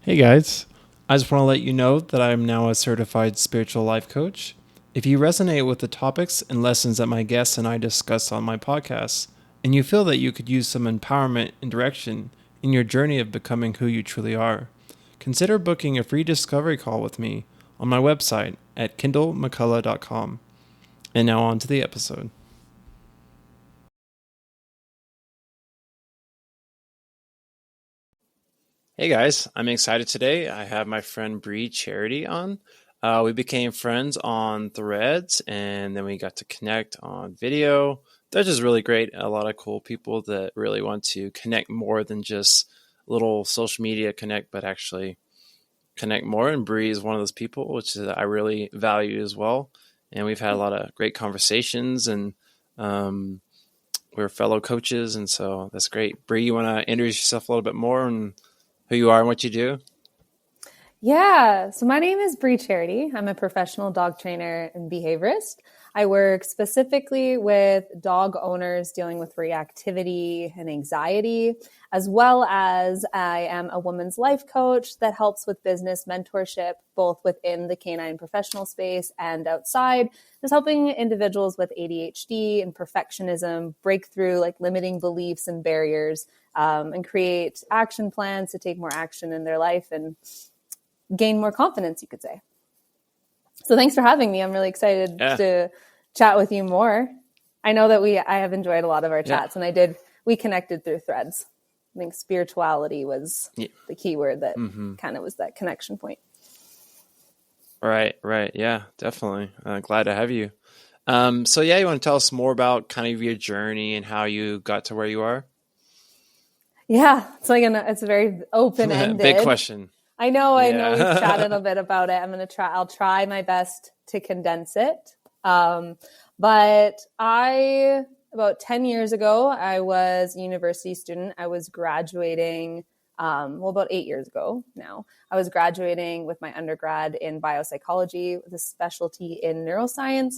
Hey guys, I just want to let you know that I'm now a certified spiritual life coach. If you resonate with the topics and lessons that my guests and I discuss on my podcast, and you feel that you could use some empowerment and direction in your journey of becoming who you truly are, consider booking a free discovery call with me on my website at kindlemccullough.com. And now on to the episode. Hey guys, I'm excited today. I have my friend Bre Charity on. We became friends on Threads and then we got to connect on video. They're just really great. A lot of cool people that really want to connect more than just little social media connect, but actually connect more. And Bre is one of those people, which I really value as well. And we've had a lot of great conversations and we're fellow coaches. And so that's great. Bre, you want to introduce yourself a little bit more and who you are and what you do? Yeah, so my name is Bre Charity. I'm a professional dog trainer and behaviorist. I work specifically with dog owners dealing with reactivity and anxiety, as well as I am a women's life coach that helps with business mentorship, both within the canine professional space and outside, just helping individuals with ADHD and perfectionism break through like limiting beliefs and barriers, and create action plans to take more action in their life and gain more confidence, you could say. So thanks for having me. I'm really excited to chat with you more. I know that I have enjoyed a lot of our chats, and we connected through Threads. I think spirituality was the key word that kind of was that connection point. Right. Yeah, definitely. Glad to have you. So you want to tell us more about kind of your journey and how you got to where you are? Yeah, it's a very open-ended. Big question. I know we've chatted a bit about it. I'll try my best to condense it. But about 10 years ago, I was a university student. I was graduating, about 8 years ago now. I was graduating with my undergrad in biopsychology with a specialty in neuroscience.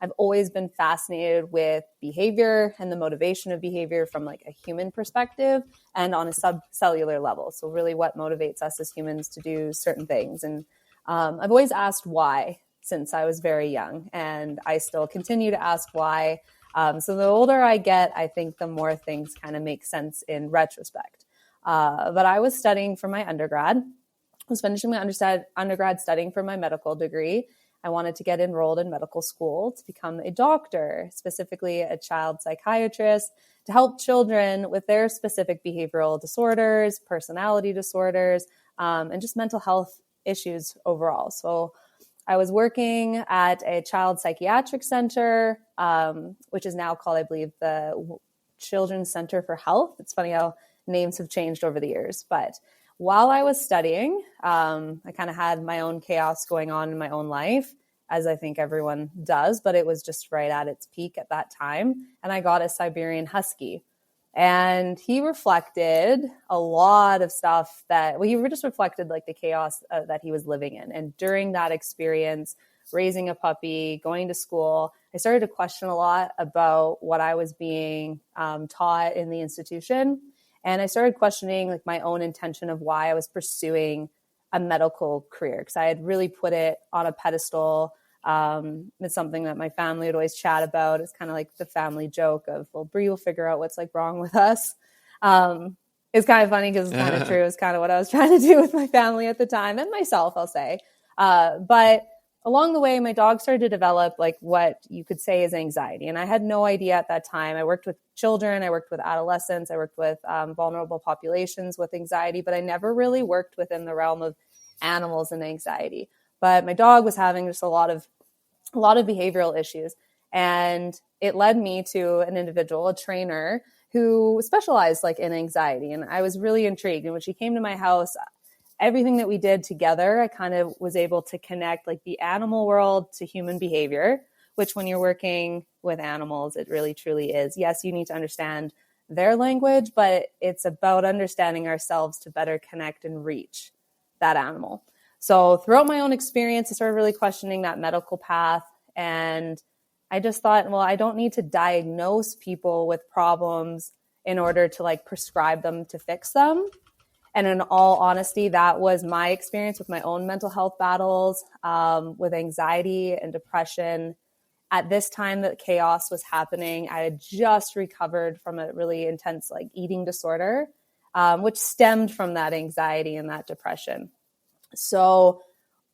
I've always been fascinated with behavior and the motivation of behavior from like a human perspective and on a subcellular level. So really what motivates us as humans to do certain things. And I've always asked why since I was very young, and I still continue to ask why. So the older I get, I think the more things kind of make sense in retrospect. But I was studying for my undergrad. I was finishing my undergrad studying for my medical degree. I wanted to get enrolled in medical school to become a doctor, specifically a child psychiatrist, to help children with their specific behavioral disorders, personality disorders, and just mental health issues overall. So I was working at a child psychiatric center, which is now called, I believe, the Children's Center for Health. It's funny how names have changed over the years, but while I was studying, I kind of had my own chaos going on in my own life, as I think everyone does, but it was just right at its peak at that time. And I got a Siberian Husky. And he reflected a lot of stuff he just reflected like the chaos that he was living in. And during that experience, raising a puppy, going to school, I started to question a lot about what I was being taught in the institution. And I started questioning like my own intention of why I was pursuing a medical career, because I had really put it on a pedestal. It's something that my family would always chat about. It's kind of like the family joke of, well, Bre will figure out what's like wrong with us. It's kind of funny because it's kind of true. It's kind of what I was trying to do with my family at the time and myself, I'll say. But along the way, my dog started to develop like what you could say is anxiety. And I had no idea at that time. I worked with children. I worked with adolescents. I worked with vulnerable populations with anxiety, but I never really worked within the realm of animals and anxiety. But my dog was having just a lot of behavioral issues. And it led me to an individual, a trainer, who specialized like in anxiety. And I was really intrigued. And when she came to my house, everything that we did together, I kind of was able to connect like the animal world to human behavior, which when you're working with animals, it really truly is. Yes, you need to understand their language, but it's about understanding ourselves to better connect and reach that animal. So throughout my own experience, I started really questioning that medical path. And I just thought, well, I don't need to diagnose people with problems in order to like prescribe them to fix them. And in all honesty, that was my experience with my own mental health battles, with anxiety and depression. At this time that chaos was happening, I had just recovered from a really intense eating disorder, which stemmed from that anxiety and that depression. So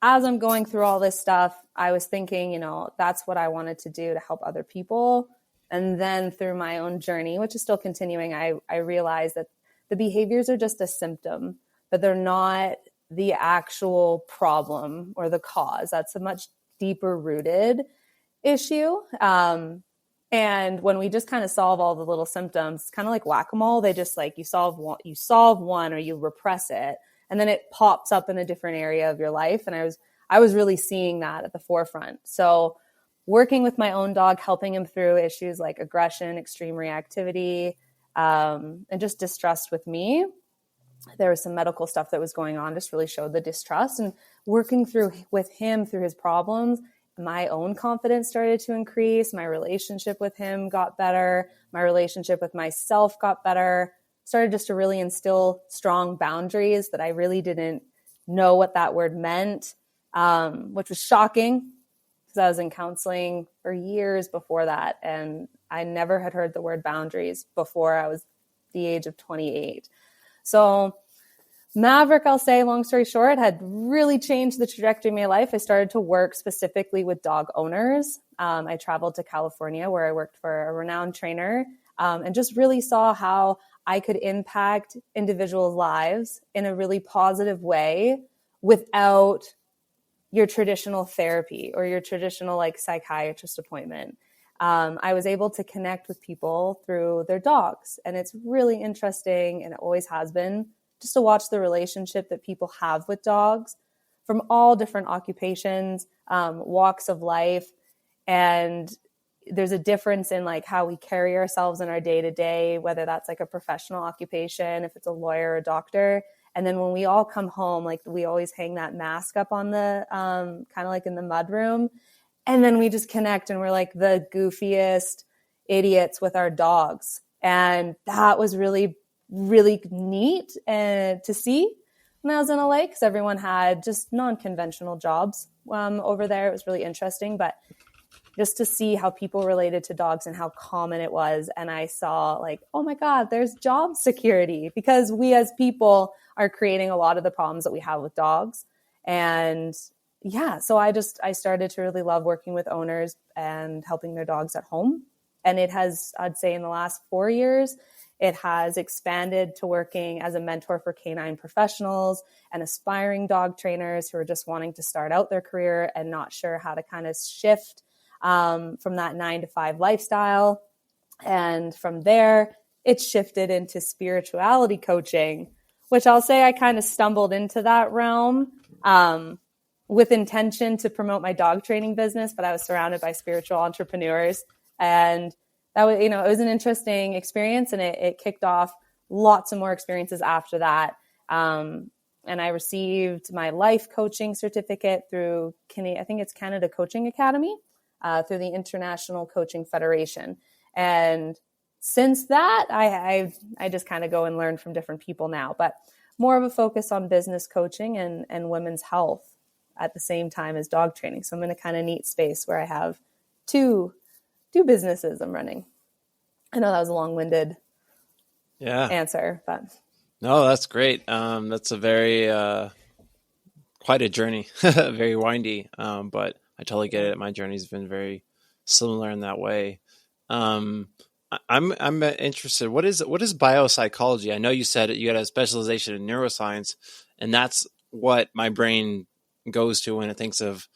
as I'm going through all this stuff, I was thinking, that's what I wanted to do to help other people. And then through my own journey, which is still continuing, I realized that the behaviors are just a symptom, but they're not the actual problem or the cause. That's a much deeper rooted issue. And when we just kind of solve all the little symptoms, it's kind of like whack-a-mole. They just you solve one or you repress it, and then it pops up in a different area of your life. And I was really seeing that at the forefront. So working with my own dog, helping him through issues like aggression, extreme reactivity, and just distrust with me. There was some medical stuff that was going on, just really showed the distrust. And working through with him through his problems, my own confidence started to increase. My relationship with him got better. My relationship with myself got better. Started just to really instill strong boundaries that I really didn't know what that word meant, which was shocking because I was in counseling for years before that. And I never had heard the word boundaries before I was the age of 28. So Maverick, I'll say, long story short, had really changed the trajectory of my life. I started to work specifically with dog owners. I traveled to California where I worked for a renowned trainer, and just really saw how I could impact individuals' lives in a really positive way without your traditional therapy or your traditional psychiatrist appointment. I was able to connect with people through their dogs. And it's really interesting, and it always has been, just to watch the relationship that people have with dogs from all different occupations, walks of life. And there's a difference in how we carry ourselves in our day to day, whether that's a professional occupation, if it's a lawyer or a doctor. And then when we all come home, we always hang that mask up on the, kind of in the mud room. And then we just connect and we're the goofiest idiots with our dogs. And that was really, really neat to see when I was in LA, because everyone had just non-conventional jobs over there. It was really interesting, but just to see how people related to dogs and how common it was. And I saw oh my God, there's job security, because we as people are creating a lot of the problems that we have with dogs. And yeah, so I started to really love working with owners and helping their dogs at home. And it has, I'd say in the last 4 years, it has expanded to working as a mentor for canine professionals and aspiring dog trainers who are just wanting to start out their career and not sure how to kind of shift from that 9-to-5 lifestyle. And from there, it shifted into spirituality coaching, which I'll say I kind of stumbled into that realm with intention to promote my dog training business, but I was surrounded by spiritual entrepreneurs. And that was, it was an interesting experience, and it kicked off lots of more experiences after that. And I received my life coaching certificate through, I think it's Canada Coaching Academy, through the International Coaching Federation. And since that, I just kind of go and learn from different people now, but more of a focus on business coaching and women's health at the same time as dog training. So I'm in a kind of neat space where I have two businesses I'm running. I know that was a long-winded answer, but no, that's great. That's a very quite a journey, very windy, but I totally get it. My journey's been very similar in that way. I'm interested. What is biopsychology? I know you said you had a specialization in neuroscience, and that's what my brain goes to when it thinks of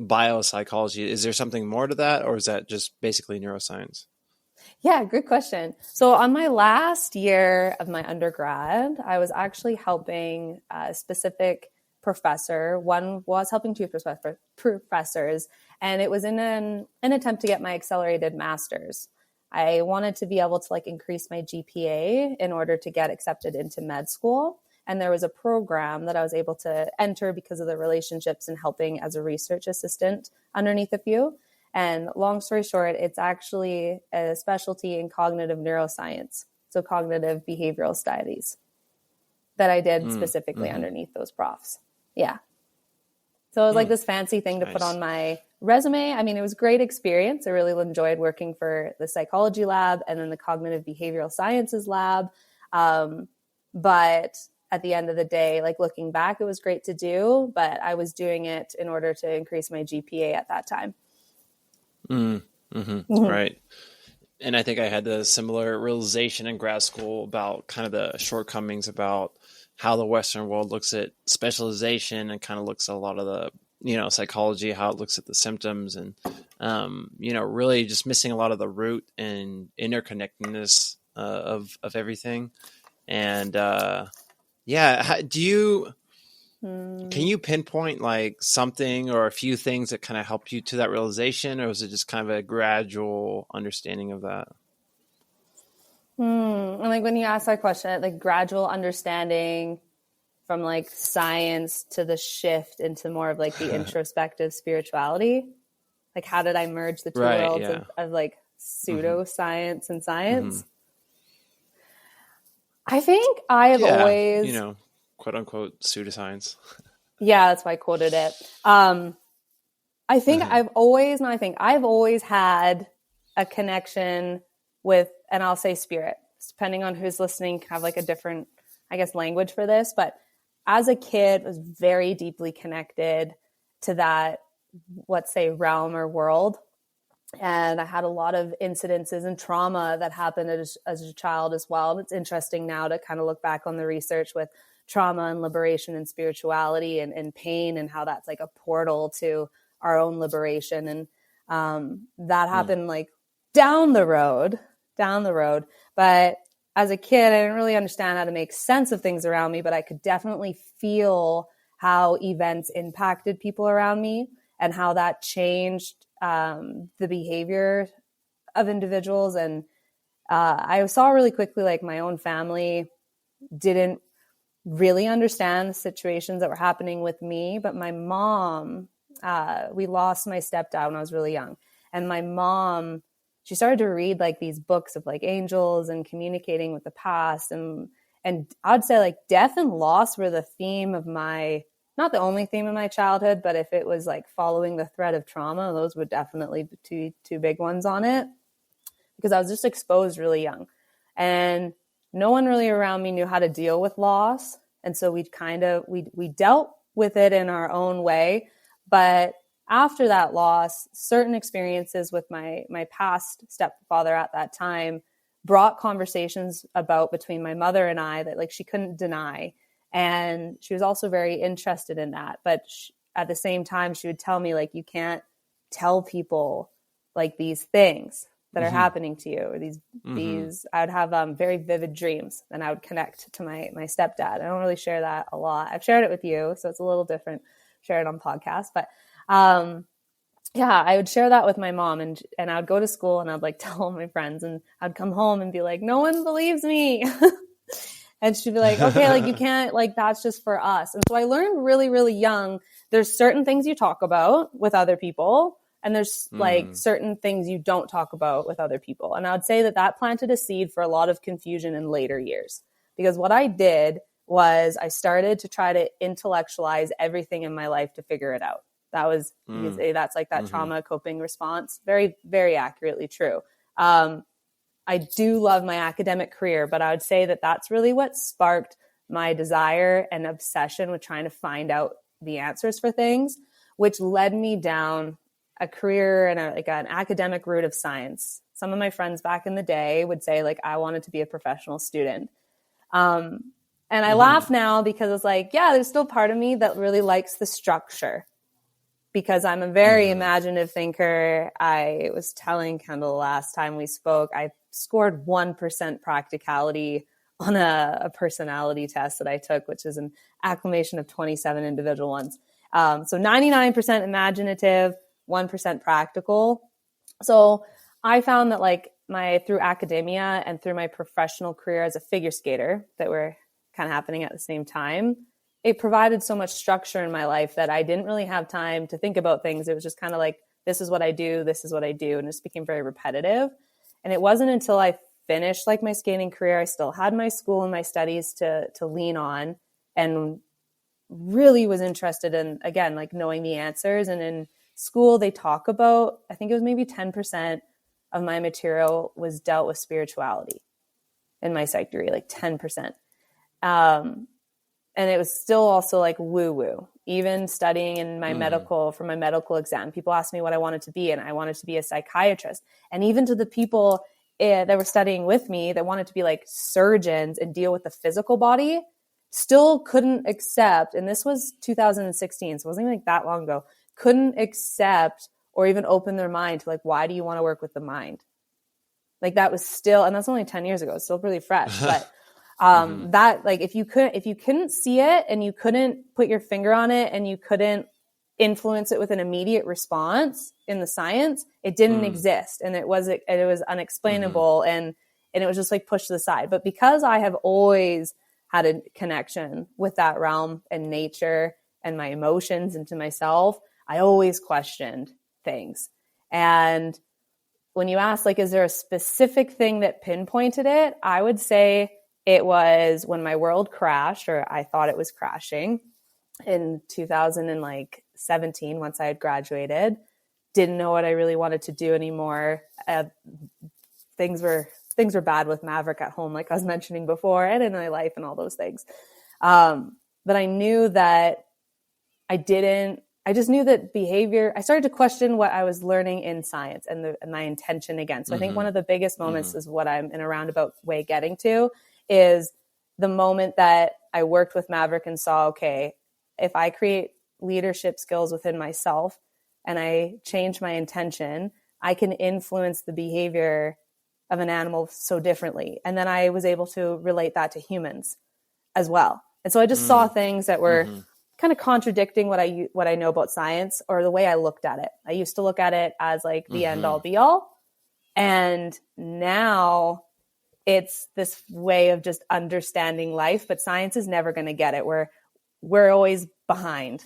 biopsychology. Is there something more to that, or is that just basically neuroscience? Yeah, good question. So on my last year of my undergrad, I was actually helping a specific professor. One was helping two professors, and it was in an attempt to get my accelerated master's. I wanted to be able to increase my GPA in order to get accepted into med school. And there was a program that I was able to enter because of the relationships and helping as a research assistant underneath a few. And long story short, it's actually a specialty in cognitive neuroscience, so cognitive behavioral studies. that I did specifically underneath those profs. Yeah. So it was like this fancy thing to put on my resume. I mean, it was a great experience. I really enjoyed working for the psychology lab and then the cognitive behavioral sciences lab. But at the end of the day, like looking back, it was great to do, but I was doing it in order to increase my GPA at that time. Right. And I think I had the similar realization in grad school about kind of the shortcomings about how the Western world looks at specialization and kind of looks at a lot of the, psychology, how it looks at the symptoms and, really just missing a lot of the root and interconnectedness of everything. And can you pinpoint like something or a few things that kind of helped you to that realization, or was it just kind of a gradual understanding of that? And like when you ask that question, like gradual understanding from like science to the shift into more of like the introspective spirituality, like how did I merge the two worlds of like pseudoscience and science? I think I have always, quote unquote pseudoscience. Yeah, that's why I quoted it. I think I've always had a connection with, and I'll say spirit, depending on who's listening, have like a different, I guess, language for this. But as a kid, I was very deeply connected to that, let's say, realm or world. And I had a lot of incidences and trauma that happened as a child as well. It's interesting now to kind of look back on the research with trauma and liberation and spirituality and pain and how that's like a portal to our own liberation. And that happened like down the road. But as a kid, I didn't really understand how to make sense of things around me, but I could definitely feel how events impacted people around me and how that changed the behavior of individuals. And I saw really quickly, like my own family didn't really understand the situations that were happening with me. But my mom, we lost my stepdad when I was really young. And my mom, she started to read like these books of like angels and communicating with the past. And I'd say like death and loss were the theme of my, not the only theme of my childhood, but if it was like following the thread of trauma, those would definitely be two big ones on it, because I was just exposed really young and no one really around me knew how to deal with loss. And so we dealt with it in our own way. But after that loss, certain experiences with my past stepfather at that time brought conversations about between my mother and I that like she couldn't deny. And she was also very interested in that. But at the same time, she would tell me like, you can't tell people like these things that are happening to you, or these, I would have very vivid dreams and I would connect to my stepdad. I don't really share that a lot. I've shared it with you, so it's a little different, share it on podcasts, but I would share that with my mom and I would go to school and I'd like tell all my friends and I'd come home and be like, no one believes me. And she'd be like, okay, like you can't, like that's just for us. And so I learned really, really young, there's certain things you talk about with other people and there's like certain things you don't talk about with other people. And I would say that planted a seed for a lot of confusion in later years, because what I did was I started to try to intellectualize everything in my life to figure it out. That was, you could say that's like that trauma coping response. Very, very accurately true. I do love my academic career, but I would say that that's really what sparked my desire and obsession with trying to find out the answers for things, which led me down a career and an academic route of science. Some of my friends back in the day would say like, I wanted to be a professional student. And I laugh now because it's like, yeah, there's still part of me that really likes the structure, because I'm a very imaginative thinker. I was telling Kendall last time we spoke, I scored 1% practicality on a personality test that I took, which is an acclamation of 27 individual ones. So 99% imaginative, 1% practical. So I found that like through academia and through my professional career as a figure skater that were kind of happening at the same time, it provided so much structure in my life that I didn't really have time to think about things. It was just kind of like, this is what I do. This is what I do. And it just became very repetitive. And it wasn't until I finished like my skating career. I still had my school and my studies to lean on, and really was interested in, again, like knowing the answers. And in school, they talk about, I think it was maybe 10% of my material was dealt with spirituality in my psych degree, like 10%. And it was still also like woo-woo. Even studying in my for my medical exam, people asked me what I wanted to be, and I wanted to be a psychiatrist. And even to the people that were studying with me that wanted to be like surgeons and deal with the physical body, still couldn't accept, and this was 2016, so it wasn't even like that long ago, couldn't accept or even open their mind to like, why do you want to work with the mind? Like that was still, and that's only 10 years ago, it's still really fresh, but that, like, if you couldn't see it and you couldn't put your finger on it and you couldn't influence it with an immediate response in the science, it didn't exist. And it was unexplainable. And it was just like pushed to the side. But because I have always had a connection with that realm and nature and my emotions into myself, I always questioned things. And when you ask, like, is there a specific thing that pinpointed it? I would say it was when my world crashed, or I thought it was crashing, in 2017, once I had graduated. Didn't know what I really wanted to do anymore. Things were bad with Maverick at home, like I was mentioning before, and in my life and all those things. But I knew that I just knew that behavior, I started to question what I was learning in science and my intention again. So I think one of the biggest moments is what I'm in a roundabout way getting to, is the moment that I worked with Maverick and saw, okay, if I create leadership skills within myself and I change my intention, I can influence the behavior of an animal so differently. And then I was able to relate that to humans as well. And so I just saw things that were kind of contradicting what I know about science, or the way I looked at it. I used to look at it as like the end all be all. And now it's this way of just understanding life, but science is never going to get it. We're always behind,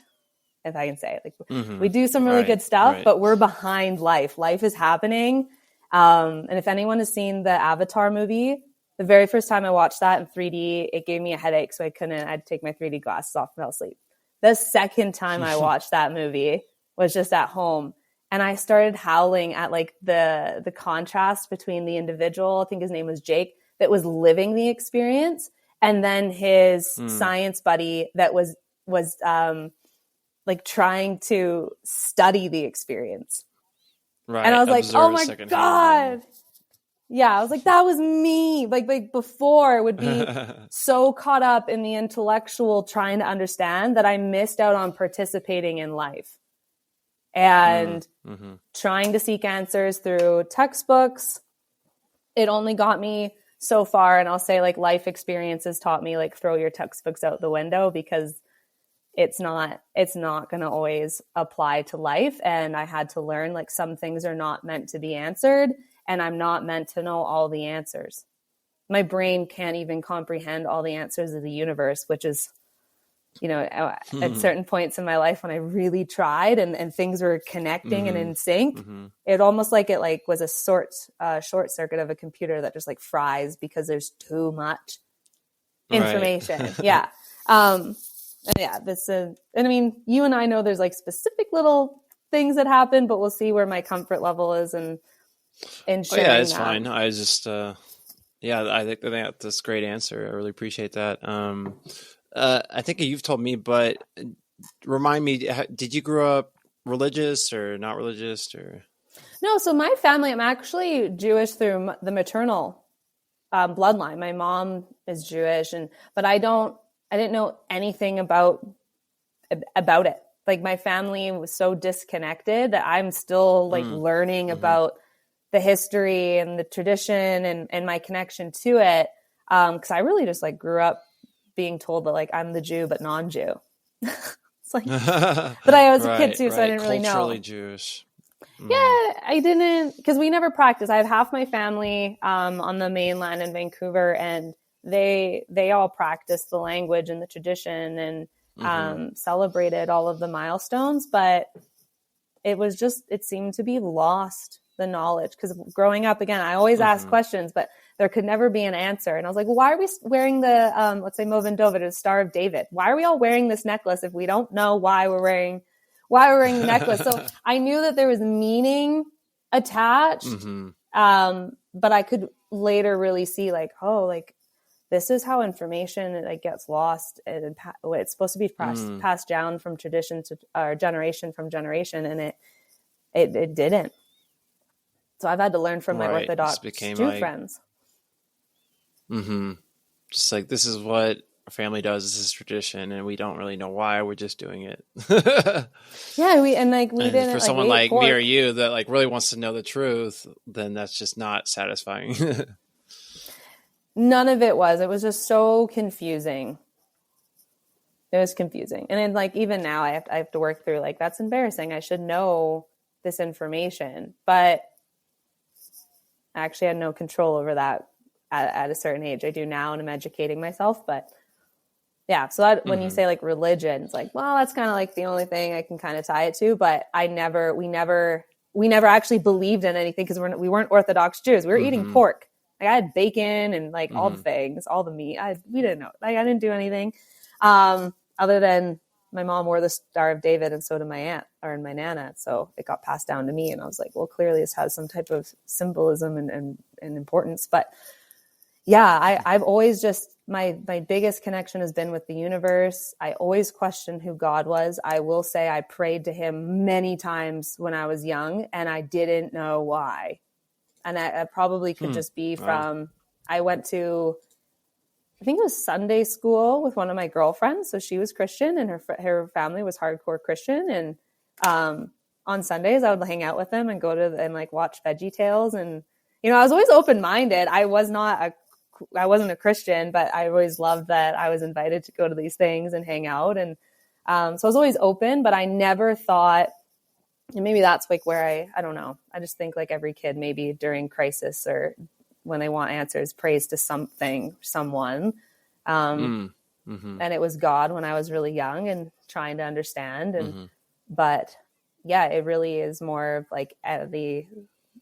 if I can say it. Like we do some really good stuff, but we're behind life. Life is happening. And if anyone has seen the Avatar movie, the very first time I watched that in 3D, it gave me a headache. So I had to take my 3D glasses off and fell asleep. The second time I watched that movie was just at home. And I started howling at like the contrast between the individual, I think his name was Jake, that was living the experience, and then his science buddy that was like trying to study the experience. Right. And I was like, oh my God. Yeah, I was like, that was me. Like before, would be so caught up in the intellectual trying to understand that I missed out on participating in life. And trying to seek answers through textbooks, it only got me so far. And I'll say, like, life experiences taught me, like, throw your textbooks out the window, because it's not going to always apply to life. And I had to learn, like, some things are not meant to be answered, and I'm not meant to know all the answers. My brain can't even comprehend all the answers of the universe, which is, you know, at certain points in my life when I really tried and things were connecting and in sync, it almost like it like was a short circuit of a computer that just like fries because there's too much information. Right. Yeah. And yeah, and I mean, you and I know there's like specific little things that happen, but we'll see where my comfort level is in sharing yeah, it's that. fine. I just, I think that's a great answer. I really appreciate that. I think you've told me, but remind me, did you grow up religious or not religious? Or No, so my family, I'm actually Jewish through the maternal bloodline. My mom is Jewish, but I didn't know anything about it. Like, my family was so disconnected that I'm still like learning about the history and the tradition and my connection to it. 'Cause I really just like grew up being told that like I'm the Jew but non-Jew. It's like, but I was a kid too, so I didn't really know. Culturally Jewish. Yeah, I didn't, because we never practiced. I have half my family on the mainland in Vancouver, and they all practiced the language and the tradition and celebrated all of the milestones, but it seemed to be lost, the knowledge, because growing up, again, I always ask questions, but there could never be an answer. And I was like, well, why are we wearing the, let's say Moven Dovid, the Star of David? Why are we all wearing this necklace if we don't know why we're wearing the necklace? So I knew that there was meaning attached. But I could later really see like, oh, like this is how information like gets lost, and it's supposed to be passed down from tradition to or generation from generation, and it didn't. So I've had to learn from my Orthodox Jew friends. Just like, this is what our family does. This is tradition, and we don't really know why. We're just doing it. Yeah, we didn't. For someone like me or you that like really wants to know the truth, then that's just not satisfying. None of it was. It was just so confusing. It was confusing, and then like even now, I have to work through like, that's embarrassing. I should know this information, but I actually had no control over that at a certain age. I do now, and I'm educating myself, but yeah. So that, when you say like religion, it's like, well, that's kind of like the only thing I can kind of tie it to, but we never actually believed in anything because we weren't Orthodox Jews. We were eating pork. Like I had bacon and like all the things, all the meat. We didn't know. Like I didn't do anything other than my mom wore the Star of David, and so did my aunt or my nana. So it got passed down to me, and I was like, well, clearly this has some type of symbolism and importance. But yeah, I've always just, my biggest connection has been with the universe. I always questioned who God was. I will say I prayed to him many times when I was young, and I didn't know why. And I probably could just be from, I went to, I think it was Sunday school with one of my girlfriends. So she was Christian, and her family was hardcore Christian. And on Sundays I would hang out with them and go to and like watch Veggie Tales. And, you know, I was always open-minded. I wasn't a Christian, but I always loved that I was invited to go to these things and hang out. And so I was always open, but I never thought, and maybe that's like where I don't know. I just think like every kid, maybe during crisis or when they want answers, prays to someone. And it was God when I was really young and trying to understand. And, but yeah, it really is more of like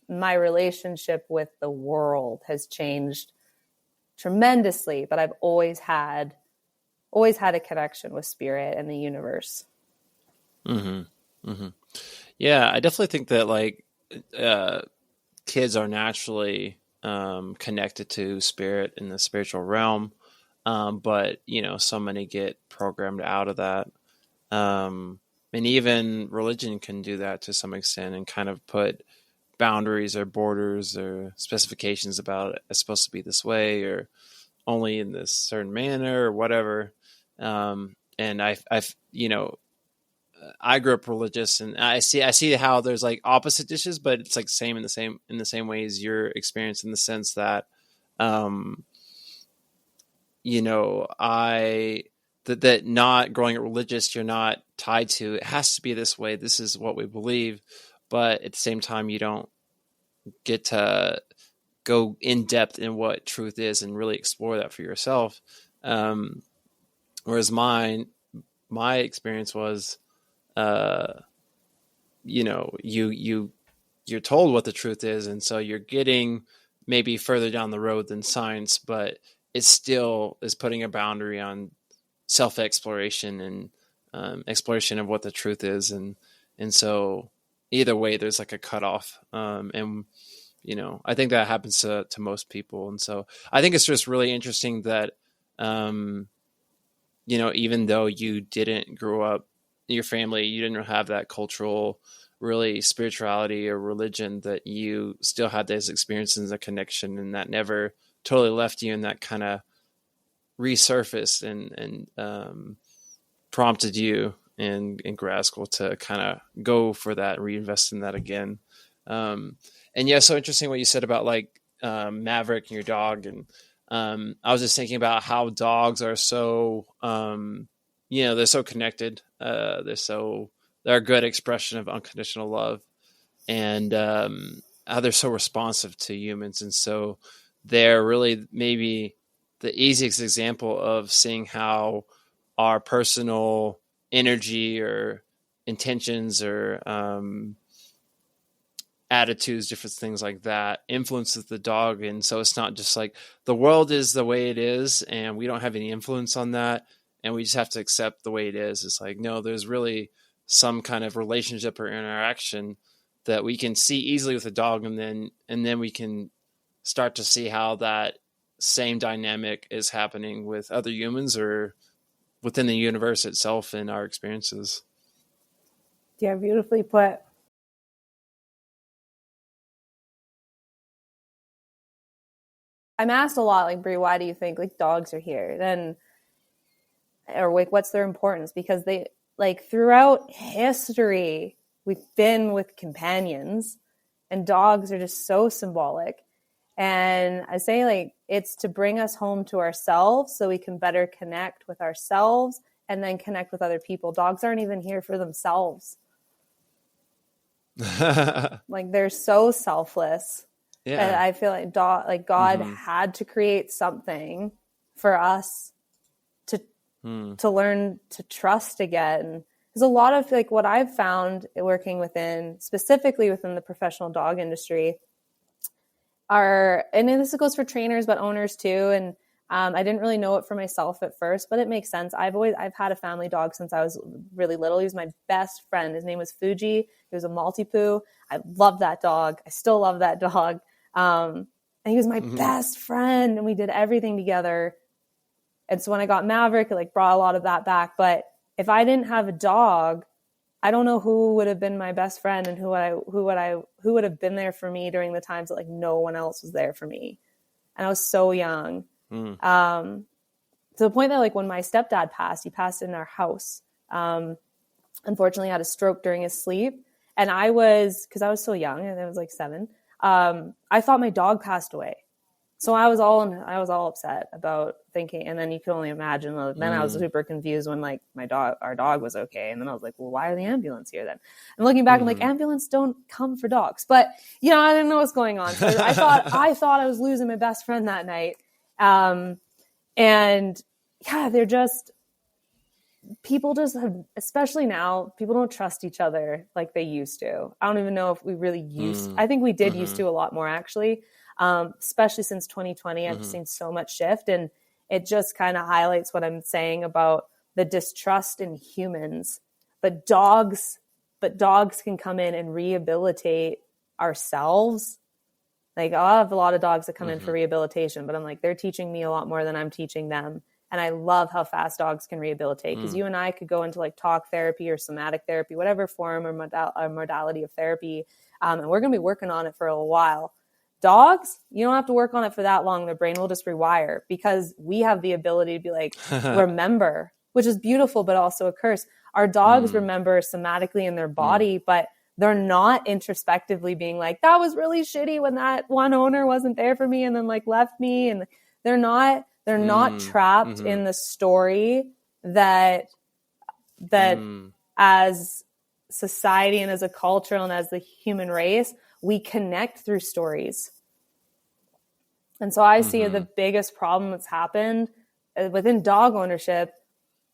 my relationship with the world has changed tremendously, but I've always had a connection with spirit and the universe. Yeah, I definitely think that like kids are naturally connected to spirit in the spiritual realm, but you know, so many get programmed out of that, and even religion can do that to some extent and kind of put boundaries or borders or specifications about it's supposed to be this way or only in this certain manner or whatever. And I've you know, I grew up religious, and I see how there's like opposite dishes, but it's like in the same way as your experience, in the sense that, you know, that not growing up religious, you're not tied to, it has to be this way. This is what we believe. But at the same time, you don't get to go in depth in what truth is and really explore that for yourself. Whereas my experience was, you know, you're told what the truth is. And so you're getting maybe further down the road than science, but it still is putting a boundary on self-exploration and exploration of what the truth is. And so either way, there's like a cutoff. And, you know, I think that happens to most people. And so I think it's just really interesting that, you know, even though you didn't grow up, your family, you didn't have that cultural, really spirituality or religion, that you still had those experiences of connection, and that never totally left you, and that kind of resurfaced and prompted you and Graskell to kind of go for that and reinvest in that again. And yeah, so interesting what you said about like Maverick and your dog. And I was just thinking about how dogs are so, you know, they're so connected. They're a good expression of unconditional love, and how they're so responsive to humans. And so they're really maybe the easiest example of seeing how our personal energy or intentions or attitudes, different things like that influences the dog. And so it's not just like the world is the way it is and we don't have any influence on that and we just have to accept the way it is. It's like, no, there's really some kind of relationship or interaction that we can see easily with a dog, and then we can start to see how that same dynamic is happening with other humans or within the universe itself and our experiences. Yeah, beautifully put. I'm asked a lot, like, Bre, why do you think like dogs are here? Then, or like, what's their importance? Because they, like, throughout history, we've been with companions, and dogs are just so symbolic. And I say, like, it's to bring us home to ourselves so we can better connect with ourselves and then connect with other people. Dogs aren't even here for themselves. Like, they're so selfless. Yeah. And I feel like God had to create something for us to learn to trust again. Because a lot of, like, what I've found working specifically within the professional dog industry and this goes for trainers, but owners too. And I didn't really know it for myself at first, but it makes sense. I've had a family dog since I was really little. He was my best friend. His name was Fuji. He was a Maltipoo. I loved that dog. I still love that dog. And he was my best friend, and we did everything together. And so when I got Maverick, it, like, brought a lot of that back. But if I didn't have a dog, I don't know who would have been my best friend and who would have been there for me during the times that, like, no one else was there for me. And I was so young. To the point that, like, when my stepdad passed, he passed in our house. Unfortunately, had a stroke during his sleep. And because I was so young, and I was like 7, I thought my dog passed away. So I was all upset about thinking, and then you can only imagine. Then I was super confused when, like, our dog was okay, and then I was like, well, why are the ambulance here then? And looking back, I'm like, ambulance don't come for dogs, but I didn't know what's going on. So I thought I was losing my best friend that night, and yeah, they're just people just have, especially now, people don't trust each other like they used to. I don't even know if we really used. I think we did used to a lot more, actually. Especially since 2020, I've seen so much shift, and it just kind of highlights what I'm saying about the distrust in humans. But dogs can come in and rehabilitate ourselves. Like, I have a lot of dogs that come in for rehabilitation, but I'm like, they're teaching me a lot more than I'm teaching them. And I love how fast dogs can rehabilitate, because you and I could go into, like, talk therapy or somatic therapy, whatever form or modality of therapy. And we're going to be working on it for a while. Dogs, you don't have to work on it for that long. Their brain will just rewire, because we have the ability to be like, remember, which is beautiful, but also a curse. Our dogs remember somatically in their body, but they're not introspectively being like, that was really shitty when that one owner wasn't there for me and then, like, left me. And they're not trapped in the story that as society and as a culture and as the human race, we connect through stories. And so I see the biggest problem that's happened within dog ownership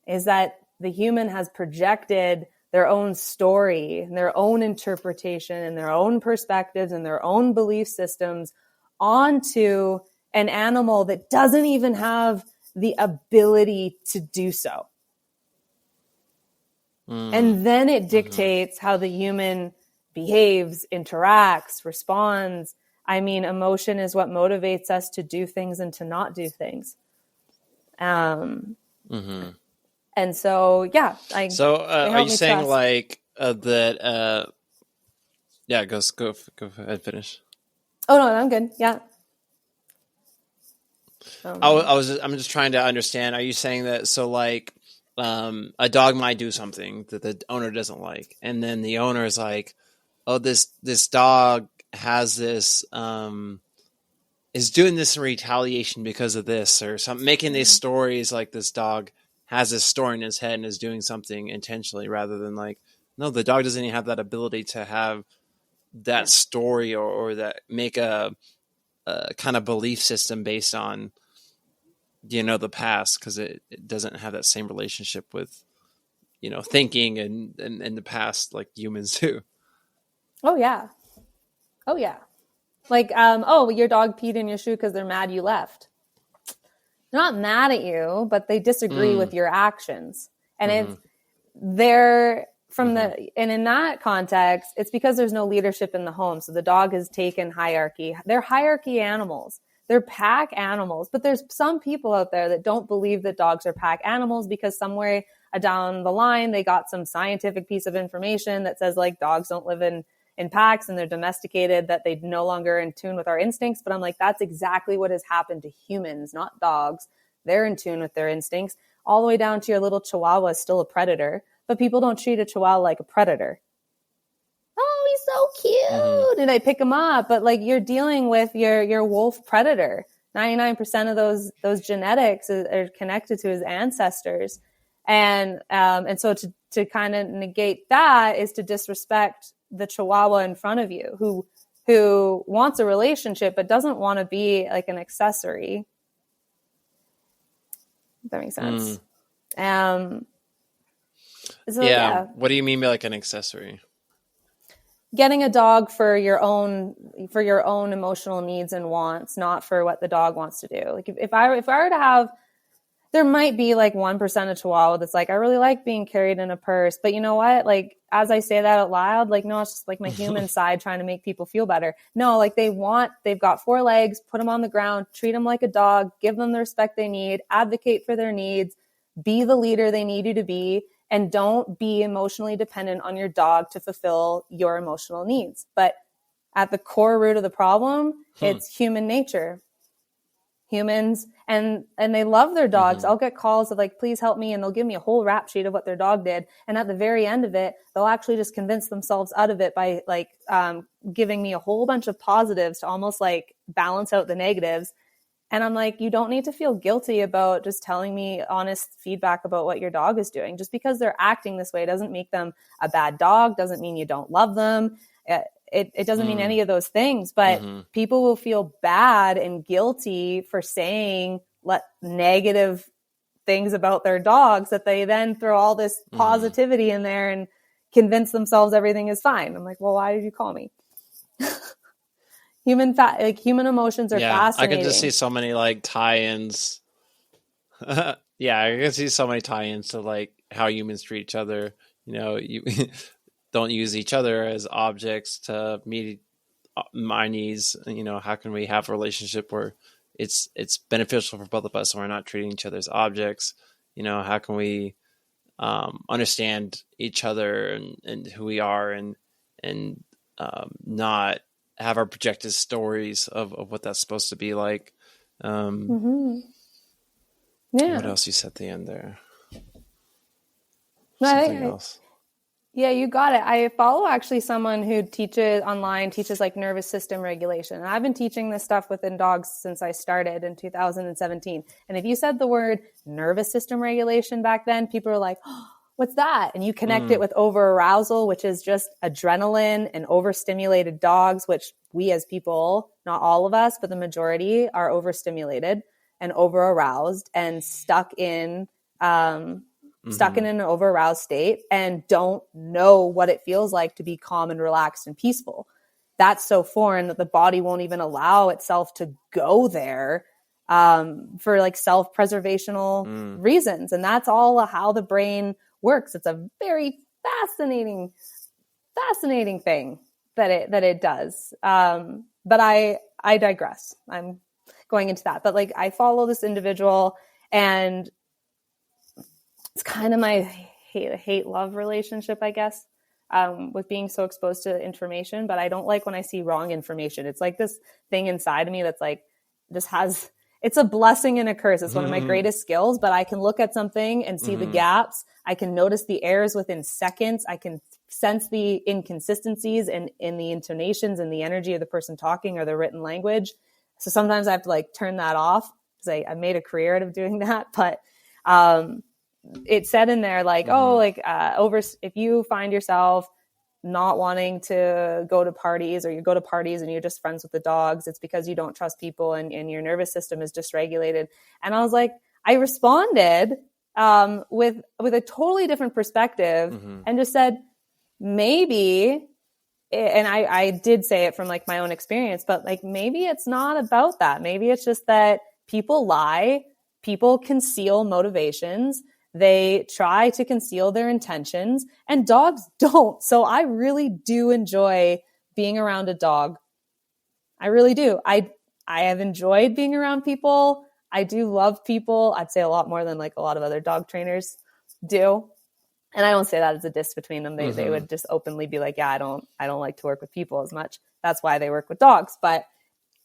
is that the human has projected their own story and their own interpretation and their own perspectives and their own belief systems onto an animal that doesn't even have the ability to do so. And then it dictates how the human behaves, interacts, responds. I mean, emotion is what motivates us to do things and to not do things. And so, yeah. Are you saying trust. Like that? Yeah, go ahead, finish. Oh no, I'm good. Yeah. I'm just trying to understand. Are you saying that? So, like, a dog might do something that the owner doesn't like, and then the owner is like, oh, this dog has this, is doing this in retaliation because of this, or something, making these stories like this dog has this story in his head and is doing something intentionally, rather than like, no, the dog doesn't even have that ability to have that story or that make a kind of belief system based on, the past, because it doesn't have that same relationship with, thinking and the past like humans do. Oh yeah. Oh yeah. Like, oh, your dog peed in your shoe because they're mad you left. They're not mad at you, but they disagree with your actions. And Mm-hmm. it's they're from and in that context, it's because there's no leadership in the home. So the dog has taken hierarchy. They're hierarchy animals. They're pack animals. But there's some people out there that don't believe that dogs are pack animals because somewhere down the line, they got some scientific piece of information that says like dogs don't live in packs and they're domesticated, that they no longer in tune with our instincts. But I'm like, that's exactly what has happened to humans, not dogs. They're in tune with their instincts. All the way down to your little chihuahua is still a predator, but people don't treat a chihuahua like a predator. Oh, he's so cute. And I pick him up, but like you're dealing with your wolf predator. 99% of those genetics are connected to his ancestors. And so to kind of negate that is to disrespect the chihuahua in front of you who wants a relationship, but doesn't want to be like an accessory. If that makes sense. So, yeah. What do you mean by like an accessory? Getting a dog for your own emotional needs and wants, not for what the dog wants to do. Like if I were to have, there might be like 1% of Chihuahua that's like, I really like being carried in a purse, but you know what? Like, as I say that out loud, like, no, it's just like my human side trying to make people feel better. No, like they've got 4 legs, put them on the ground, treat them like a dog, give them the respect they need, advocate for their needs, be the leader they need you to be, and don't be emotionally dependent on your dog to fulfill your emotional needs. But at the core root of the problem, it's human nature. Humans, and they love their dogs. I'll get calls of like, please help me. And they'll give me a whole rap sheet of what their dog did. And at the very end of it, they'll actually just convince themselves out of it by like giving me a whole bunch of positives to almost like balance out the negatives. And I'm like, you don't need to feel guilty about just telling me honest feedback about what your dog is doing. Just because they're acting this way doesn't make them a bad dog, doesn't mean you don't love them. It doesn't mean any of those things, but people will feel bad and guilty for saying negative things about their dogs, that they then throw all this positivity in there and convince themselves everything is fine. I'm like, well, why did you call me? Human emotions are fascinating. I can just see so many like tie-ins. I can see so many tie-ins to like how humans treat each other. You know, you don't use each other as objects to meet my needs. You know, how can we have a relationship where it's beneficial for both of us and we're not treating each other as objects? You know, how can we understand each other and who we are and not have our projected stories of what that's supposed to be like. What else you said at the end there? Something else. Yeah, you got it. I follow actually someone who teaches like nervous system regulation. And I've been teaching this stuff within dogs since I started in 2017. And if you said the word nervous system regulation back then, people were like, oh, what's that? And you connect it with over-arousal, which is just adrenaline and overstimulated dogs, which we as people, not all of us, but the majority are overstimulated and over-aroused and stuck in an over-aroused state and don't know what it feels like to be calm and relaxed and peaceful. That's so foreign that the body won't even allow itself to go there for like self-preservational reasons. And that's all how the brain works. It's a very fascinating thing that it does. But I digress. I'm going into that. But like I follow this individual and it's kind of my hate-love relationship, I guess, with being so exposed to information. But I don't like when I see wrong information. It's like this thing inside of me that's like, it's a blessing and a curse. It's one of my greatest skills, but I can look at something and see the gaps. I can notice the errors within seconds. I can sense the inconsistencies in the intonations and the energy of the person talking or the written language. So sometimes I have to like turn that off because I made a career out of doing that. But it said in there like, if you find yourself not wanting to go to parties or you go to parties and you're just friends with the dogs, it's because you don't trust people and your nervous system is dysregulated. And I was like, I responded with a totally different perspective and just said, maybe and I did say it from like my own experience, but like maybe it's not about that. Maybe it's just that people lie, people conceal motivations, they try to conceal their intentions, and dogs don't. So I really do enjoy being around a dog. I really do. I have enjoyed being around people. I do love people. I'd say a lot more than like a lot of other dog trainers do. And I don't say that as a diss between them. They would just openly be like, yeah, I don't like to work with people as much. That's why they work with dogs, but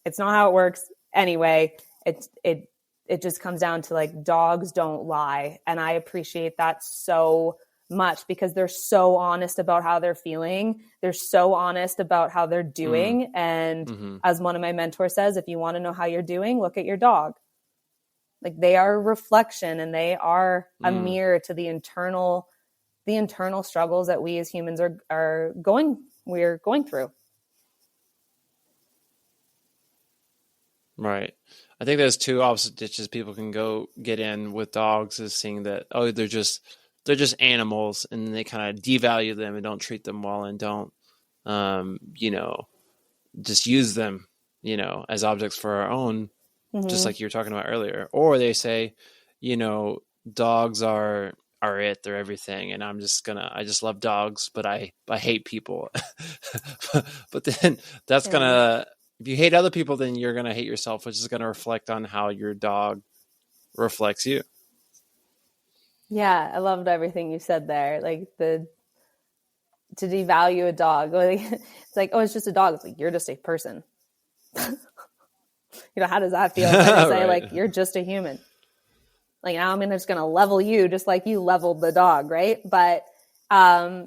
it's not how it works anyway. It just comes down to like dogs don't lie. And I appreciate that so much because they're so honest about how they're feeling. They're so honest about how they're doing. And as one of my mentors says, if you want to know how you're doing, look at your dog. Like they are a reflection and they are a mirror to the internal struggles that we as humans we're going through. Right. I think there's two opposite ditches people can go get in with dogs, is seeing that, oh, they're just animals, and they kind of devalue them and don't treat them well and don't, just use them, as objects for our own, just like you were talking about earlier. Or they say, dogs are it, they're everything, and I just love dogs, but I hate people. But then that's gonna, if you hate other people, then you're gonna hate yourself, which is gonna reflect on how your dog reflects you. Yeah, I loved everything you said there. Like to devalue a dog. It's like, oh, it's just a dog. It's like, you're just a person. How does that feel? When you say Right. like, you're just a human. Like now I'm just going to level you just like you leveled the dog, right? But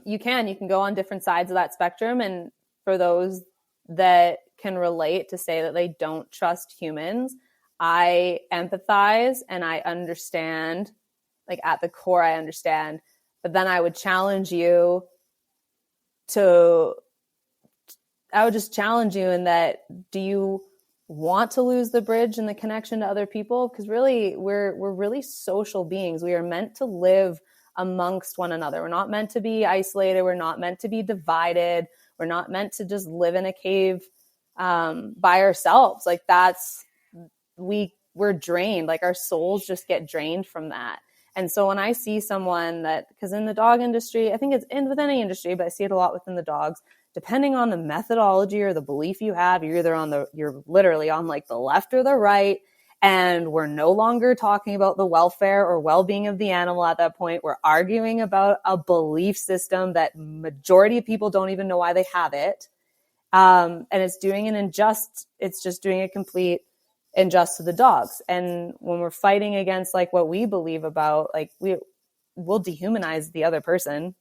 you can go on different sides of that spectrum. And for those that can relate to say that they don't trust humans, I empathize and I understand. Like at the core, I understand. But then I would challenge you in that, do you want to lose the bridge and the connection to other people? Because really, we're really social beings. We are meant to live amongst one another. We're not meant to be isolated. We're not meant to be divided. We're not meant to just live in a cave by ourselves. Like we're drained. Like our souls just get drained from that. And so when I see someone because in the dog industry, I think it's with any industry, but I see it a lot within the dogs, depending on the methodology or the belief you have, you're literally on like the left or the right. And we're no longer talking about the welfare or well-being of the animal at that point. We're arguing about a belief system that majority of people don't even know why they have it. And it's doing it's just doing a complete injustice to the dogs. And when we're fighting against like what we believe about, like we'll dehumanize the other person.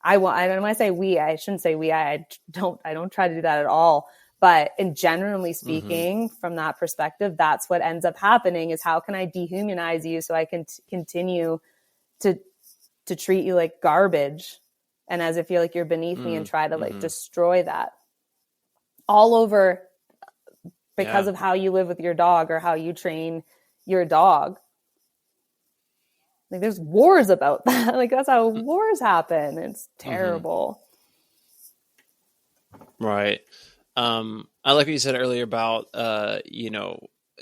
When I say we, I shouldn't say we. I don't try to do that at all. But in generally speaking, from that perspective, that's what ends up happening is how can I dehumanize you so I can continue to treat you like garbage and as if you're like you're beneath me and try to like destroy that all over because of how you live with your dog or how you train your dog. Like there's wars about that. Like that's how wars happen. It's terrible. Right. I like what you said earlier about,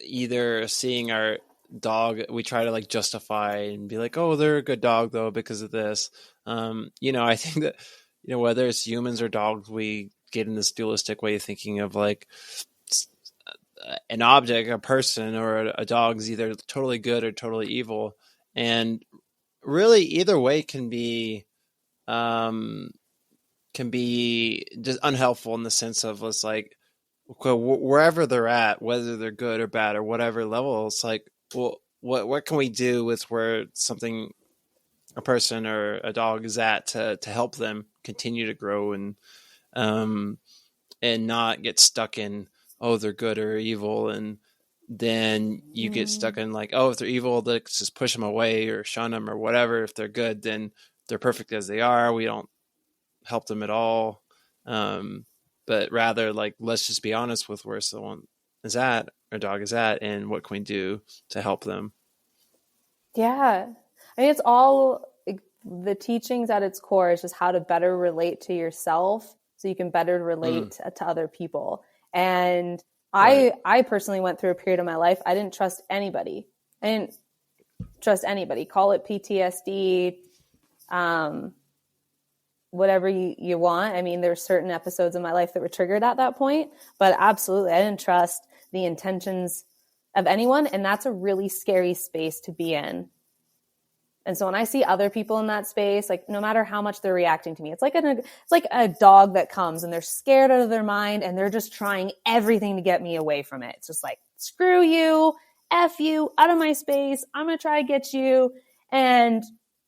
either seeing our dog, we try to like justify and be like, oh, they're a good dog though, because of this. I think that, whether it's humans or dogs, we get in this dualistic way of thinking of like an object, a person or a dog is either totally good or totally evil. And really either way can be just unhelpful in the sense of it's like, wherever they're at, whether they're good or bad or whatever level, it's like, well, what can we do with where a person or a dog is at to help them continue to grow and not get stuck in, oh, they're good or evil. And then you get stuck in like, oh, if they're evil, let's just push them away or shun them or whatever. If they're good, then they're perfect as they are. We don't help them at all. But rather like, let's just be honest with where someone is at, or dog is at, and what can we do to help them? Yeah. I mean, it's all the teachings at its core is just how to better relate to yourself so you can better relate to other people. And Right. I personally went through a period of my life. I didn't trust anybody. Call it PTSD, whatever you want. I mean, there's certain episodes in my life that were triggered at that point, but absolutely, I didn't trust the intentions of anyone. And that's a really scary space to be in. And so when I see other people in that space, like no matter how much they're reacting to me, it's like a dog that comes and they're scared out of their mind and they're just trying everything to get me away from it. It's just like, screw you, F you, out of my space. I'm going to try to get you. And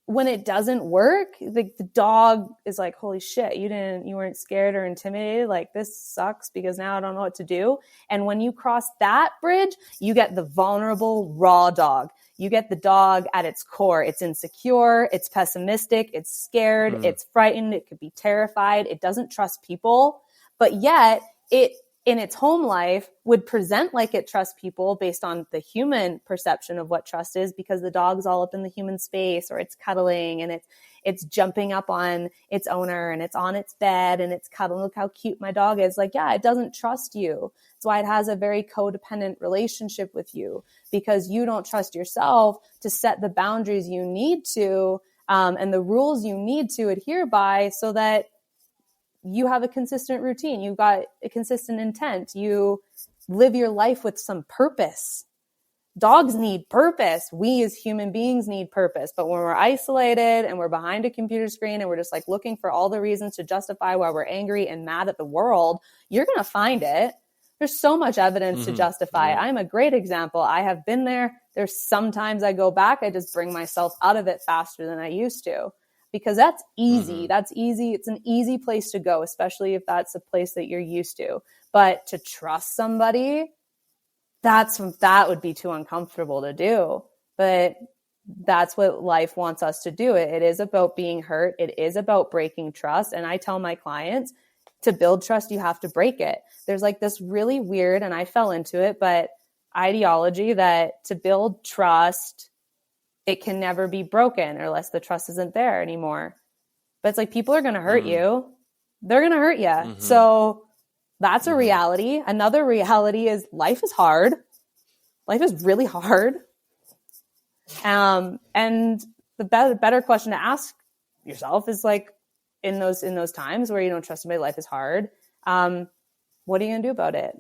when it doesn't work, the dog is like, holy shit, you weren't scared or intimidated. Like, this sucks because now I don't know what to do. And when you cross that bridge, you get the vulnerable, raw dog. You get the dog at its core. It's insecure. It's pessimistic. It's scared. It's frightened. It could be terrified. It doesn't trust people, but yet it, in its home life, would present like it trusts people based on the human perception of what trust is, because the dog's all up in the human space, or it's cuddling and it's jumping up on its owner and it's on its bed and it's cuddling. Look how cute my dog is. Like, yeah, it doesn't trust you. That's why it has a very codependent relationship with you, because you don't trust yourself to set the boundaries you need to, and the rules you need to adhere by, so that you have a consistent routine. You've got a consistent intent. You live your life with some purpose. Dogs need purpose. We as human beings need purpose. But when we're isolated and we're behind a computer screen and we're just like looking for all the reasons to justify why we're angry and mad at the world, you're going to find it. There's so much evidence to justify it. I'm a great example. I have been there. There's sometimes I go back, I just bring myself out of it faster than I used to, because that's easy. That's easy. It's an easy place to go, especially if that's a place that you're used to. But to trust somebody, that would be too uncomfortable to do. But that's what life wants us to do. It is about being hurt. It is about breaking trust. And I tell my clients, to build trust, you have to break it. There's like this really weird, and I fell into it, but ideology that to build trust, it can never be broken unless the trust isn't there anymore. But it's like, people are going to hurt you. They're going to hurt you. So that's a reality. Another reality is life is hard. Life is really hard. And the better question to ask yourself is like, in those times where you don't trust somebody, life is hard. What are you going to do about it?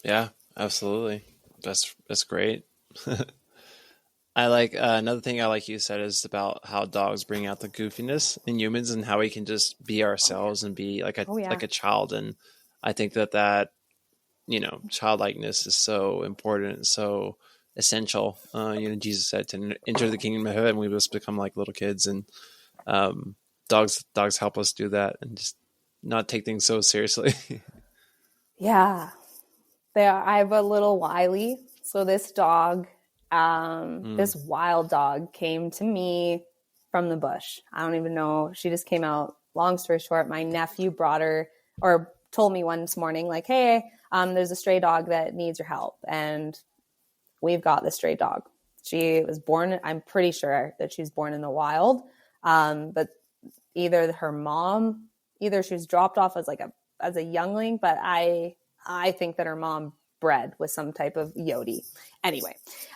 Yeah, absolutely. That's great. I like another thing I like you said is about how dogs bring out the goofiness in humans and how we can just be ourselves and be like a child. And I think that childlikeness is so important, so essential. Jesus said to enter the kingdom of heaven, we must become like little kids, and dogs help us do that and just not take things so seriously. Yeah. I have a little Wiley. So this dog, this wild dog came to me from the bush. I don't even know. She just came out. Long story short, my nephew brought her, or told me one morning, like, hey, there's a stray dog that needs your help. And we've got the stray dog. She was born, I'm pretty sure that she was born in the wild. But either she was dropped off as a youngling, but I think that her mom bred with some type of Yodi. Anyway,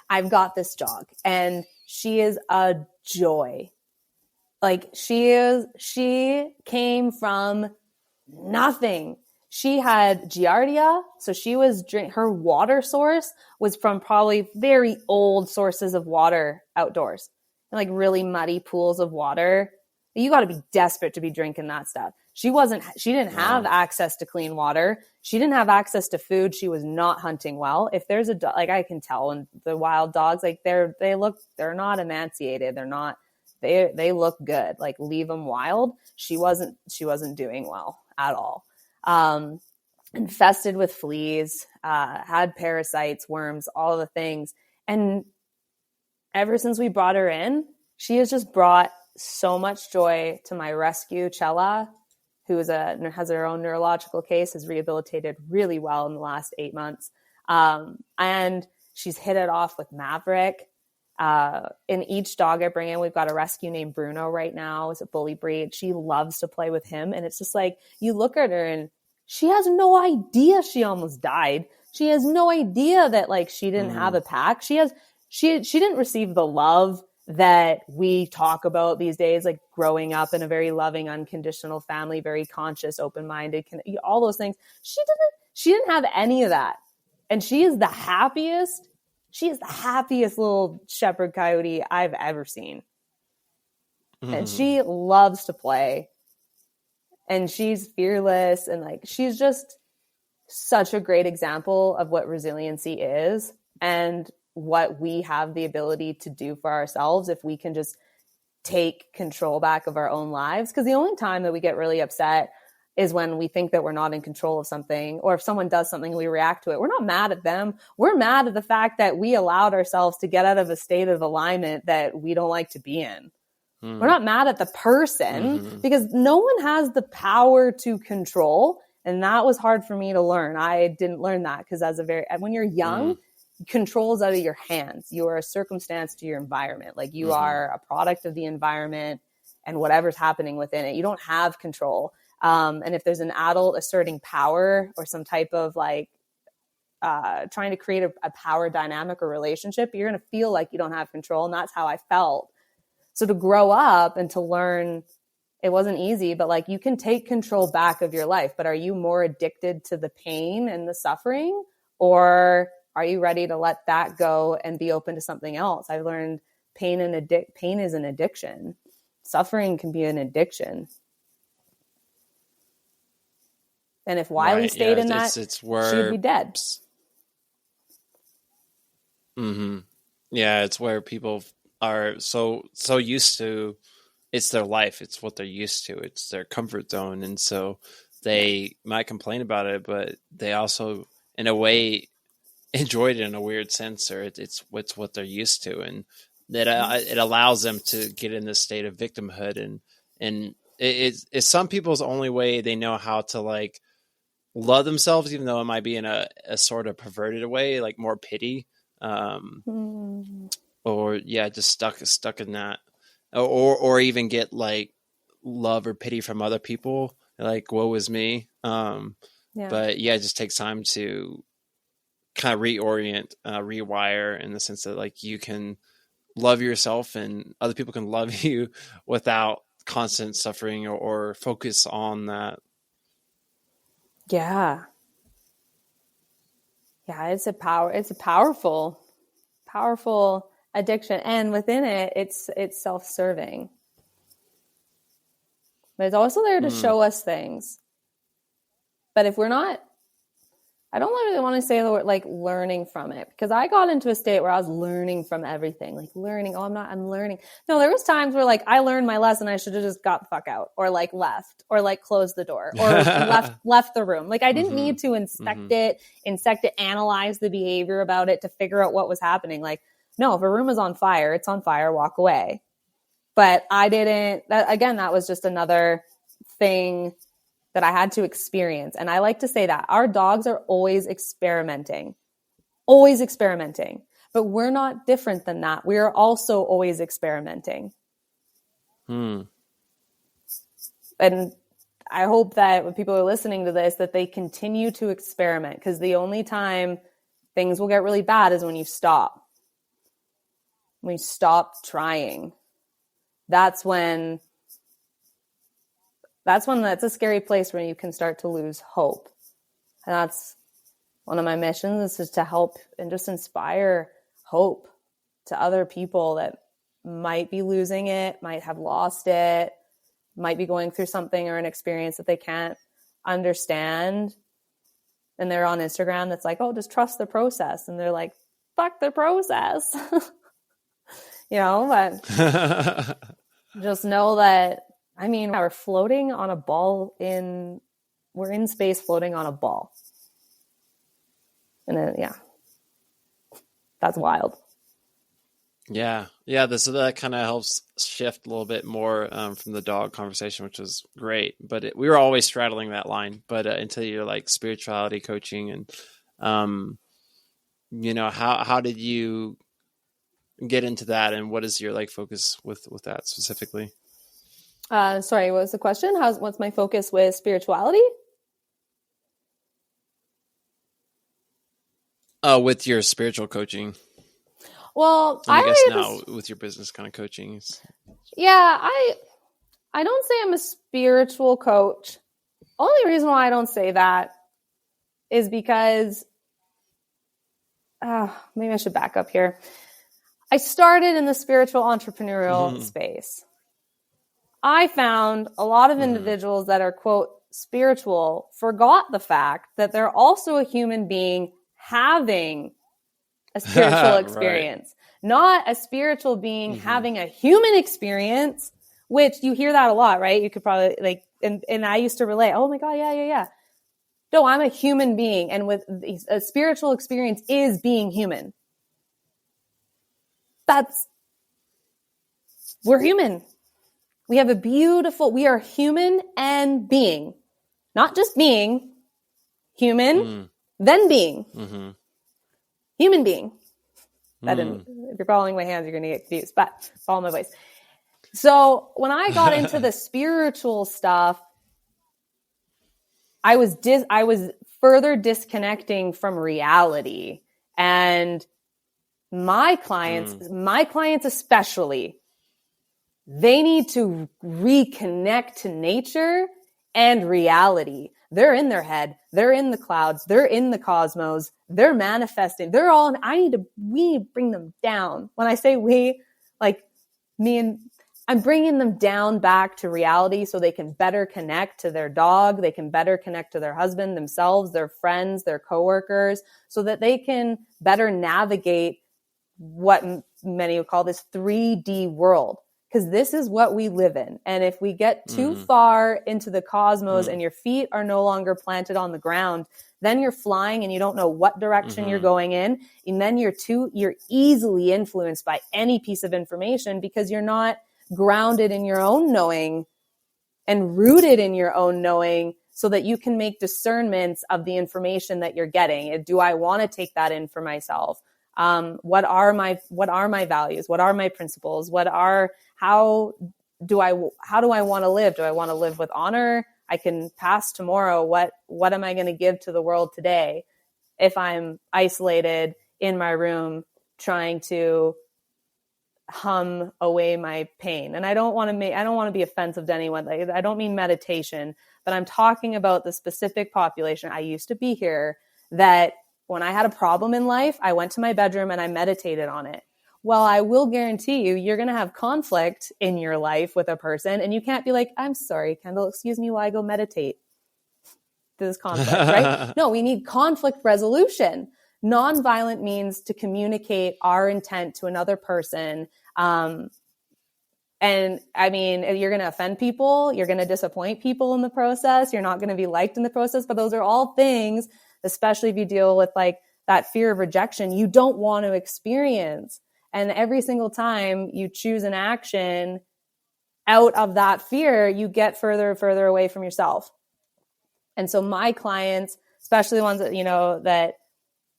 I've got this dog and she is a joy. Like, she came from nothing. She had Giardia, so she was her water source was from probably very old sources of water outdoors, like really muddy pools of water. You got to be desperate to be drinking that stuff. She didn't have access to clean water. She didn't have access to food. She was not hunting well. If there's a dog, like, I can tell when the wild dogs, like they're not emaciated. They look good. Like, leave them wild. She wasn't doing well at all. Infested with fleas, had parasites, worms, all the things. And ever since we brought her in, she has just brought so much joy to my rescue, Chella, who has her own neurological case, has rehabilitated really well in the last 8 months. And she's hit it off with Maverick. In each dog I bring in, we've got a rescue named Bruno right now. It's a bully breed. She loves to play with him. And it's just like, you look at her and she has no idea she almost died. She has no idea that like she didn't have a pack. She didn't receive the love that we talk about these days, like growing up in a very loving, unconditional family, very conscious, open-minded, all those things. She didn't have any of that. And she is the happiest little shepherd coyote I've ever seen. And she loves to play. And she's fearless. And like, she's just such a great example of what resiliency is and what we have the ability to do for ourselves if we can just take control back of our own lives. Because the only time that we get really upset is when we think that we're not in control of something, or if someone does something, we react to it. We're not mad at them. We're mad at the fact that we allowed ourselves to get out of a state of alignment that we don't like to be in. We're not mad at the person because no one has the power to control. And that was hard for me to learn. I didn't learn that because when you're young, control is out of your hands. You are a circumstance to your environment. Like you are a product of the environment and whatever's happening within it. You don't have control. And if there's an adult asserting power or some type of like trying to create a power dynamic or relationship, you're going to feel like you don't have control. And that's how I felt. So to grow up and to learn, it wasn't easy, but like you can take control back of your life. But are you more addicted to the pain and the suffering, or are you ready to let that go and be open to something else? I've learned pain is an addiction. Suffering can be an addiction. And if Wiley stayed in that, she'd be dead. Yeah, it's where people are so used to, it's their life. It's what they're used to. It's their comfort zone. And so they might complain about it, but they also, in a way, enjoyed it in a weird sense, or it's what they're used to. And that it allows them to get in this state of victimhood. And it's some people's only way they know how to like love themselves, even though it might be in a sort of perverted way, like more pity. Or just stuck in that, or even get like love or pity from other people, like woe is me. But it just takes time to kind of reorient, rewire, in the sense that like you can love yourself and other people can love you without constant suffering or focus on that. Yeah, it's a powerful addiction, and within it, it's self-serving, but it's also there to show us things. But if we're not, I don't really want to say the word like learning from it, because I got into a state where I was learning from everything, like learning. Oh, I'm learning. No, there was times where like I learned my lesson. I should have just got the fuck out, or like left, or like closed the door, or left the room. Like I didn't need to inspect it, analyze the behavior about it to figure out what was happening. Like, no, if a room is on fire, it's on fire, walk away. But I didn't, that was just another thing that I had to experience. And I like to say that our dogs are always experimenting, but we're not different than that. We are also always experimenting. And I hope that when people are listening to this, that they continue to experiment, because the only time things will get really bad is when you stop. When you stop trying. That's a scary place where you can start to lose hope. And that's one of my missions, is to help and just inspire hope to other people that might be losing it, might have lost it, might be going through something or an experience that they can't understand. And they're on Instagram that's like, oh, just trust the process. And they're like, fuck the process. But just know that, we're floating on a ball we're in space floating on a ball. And then, that's wild. Yeah. So that kind of helps shift a little bit more from the dog conversation, which was great. But we were always straddling that line. But until you're like spirituality coaching, and how did you get into that, and what is your like focus with that specifically? Sorry, what was the question? What's my focus with spirituality? With your spiritual coaching. Well, and I guess now with your business kind of coaching. Yeah, I don't say I'm a spiritual coach. Only reason why I don't say that is because, maybe I should back up here. I started in the spiritual entrepreneurial space. I found a lot of individuals that are, quote, spiritual forgot the fact that they're also a human being having a spiritual experience, not a spiritual being having a human experience, which you hear that a lot, right? You could probably like, and I used to relate, oh my God, yeah. No, I'm a human being. And with a spiritual experience is being human. We're human. We have we are human and being, not just being human, then being human being. If you're following my hands, you're going to get confused, but follow my voice. So when I got into the spiritual stuff, I was further disconnecting from reality, and my clients especially, they need to reconnect to nature and reality. They're in their head. They're in the clouds. They're in the cosmos. They're manifesting. We need to bring them down. When I say we, like I'm bringing them down back to reality so they can better connect to their dog. They can better connect to their husband, themselves, their friends, their coworkers, so that they can better navigate what many would call this 3D world. Because this is what we live in. And if we get too far into the cosmos and your feet are no longer planted on the ground, then you're flying and you don't know what direction you're going in. And then you're easily influenced by any piece of information because you're not grounded in your own knowing and rooted in your own knowing so that you can make discernments of the information that you're getting. Do I want to take that in for myself? What are my values? What are my principles? How do I want to live? Do I want to live with honor? I can pass tomorrow. What am I going to give to the world today if I'm isolated in my room trying to hum away my pain? And I don't want to be offensive to anyone. Like, I don't mean meditation, but I'm talking about the specific population. I used to be here that when I had a problem in life, I went to my bedroom and I meditated on it. Well, I will guarantee you're going to have conflict in your life with a person, and you can't be like, I'm sorry, Kendall, excuse me while I go meditate. This conflict, right? No, we need conflict resolution. Nonviolent means to communicate our intent to another person. And I mean, you're going to offend people. You're going to disappoint people in the process. You're not going to be liked in the process. But those are all things, especially if you deal with like that fear of rejection, you don't want to experience. And every single time you choose an action out of that fear, you get further and further away from yourself. And so my clients, especially the ones that, that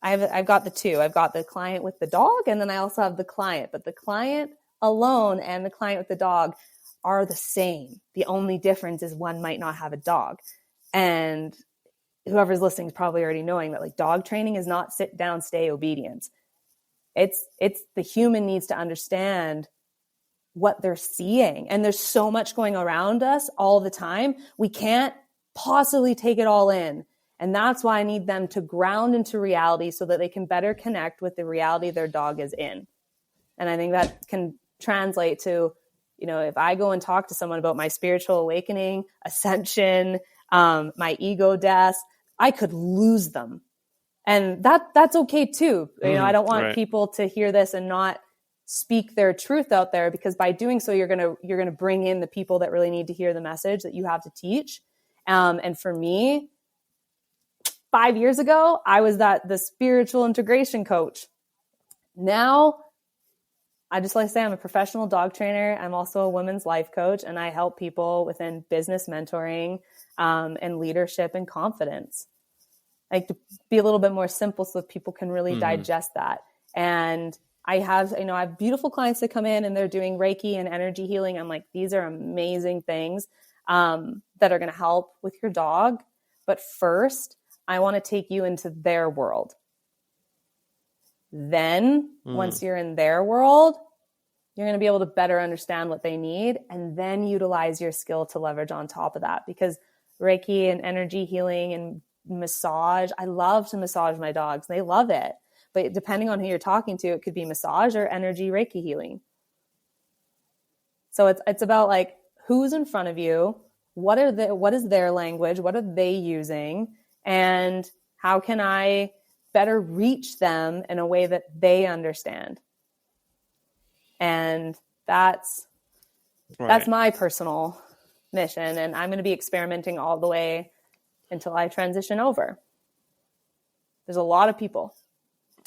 I've got the two. I've got the client with the dog, and then I also have the client. But the client alone and the client with the dog are the same. The only difference is one might not have a dog. And whoever's listening is probably already knowing that like dog training is not sit down, stay, obedience. It's the human needs to understand what they're seeing. And there's so much going around us all the time. We can't possibly take it all in. And that's why I need them to ground into reality so that they can better connect with the reality their dog is in. And I think that can translate to, if I go and talk to someone about my spiritual awakening, ascension, my ego death, I could lose them. And that's okay too. I don't want people to hear this and not speak their truth out there, because by doing so, you're going to bring in the people that really need to hear the message that you have to teach. And for me, 5 years ago, I was the spiritual integration coach. Now, I just like to say I'm a professional dog trainer. I'm also a women's life coach, and I help people within business mentoring and leadership and confidence. Like to be a little bit more simple so that people can really digest that. And I have beautiful clients that come in and they're doing Reiki and energy healing. I'm like, these are amazing things that are going to help with your dog. But first, I want to take you into their world. Then once you're in their world, you're going to be able to better understand what they need and then utilize your skill to leverage on top of that. Because Reiki and energy healing and massage, I love to massage my dogs. They love it. But depending on who you're talking to, it could be massage or energy Reiki healing. So it's about like who's in front of you, what is their language, what are they using, and how can I better reach them in a way that they understand. And that's my personal mission. And I'm going to be experimenting all the way until I transition over. There's a lot of people.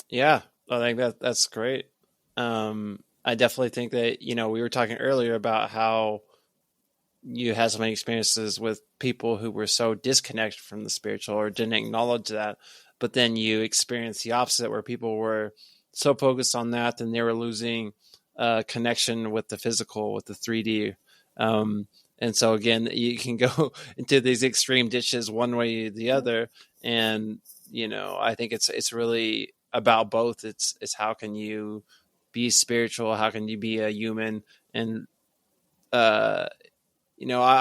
Yeah, I think that's great. I definitely think that, we were talking earlier about how you had so many experiences with people who were so disconnected from the spiritual or didn't acknowledge that. But then you experienced the opposite, where people were so focused on that, then they were losing connection with the physical, with the 3D. And so again, you can go into these extreme ditches one way or the other. And, I think it's really about both. It's how can you be spiritual? How can you be a human? And, I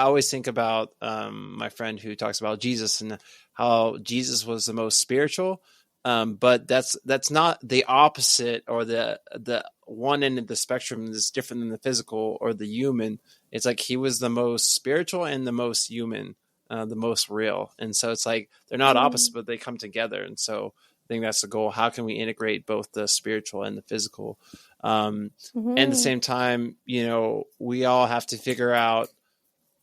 always think about my friend who talks about Jesus and how Jesus was the most spiritual. But that's not the opposite, or the one end of the spectrum is different than the physical or the human. It's like he was the most spiritual and the most human, the most real. And so it's like they're not opposite, but they come together. And so I think that's the goal. How can we integrate both the spiritual and the physical? And at the same time, we all have to figure out,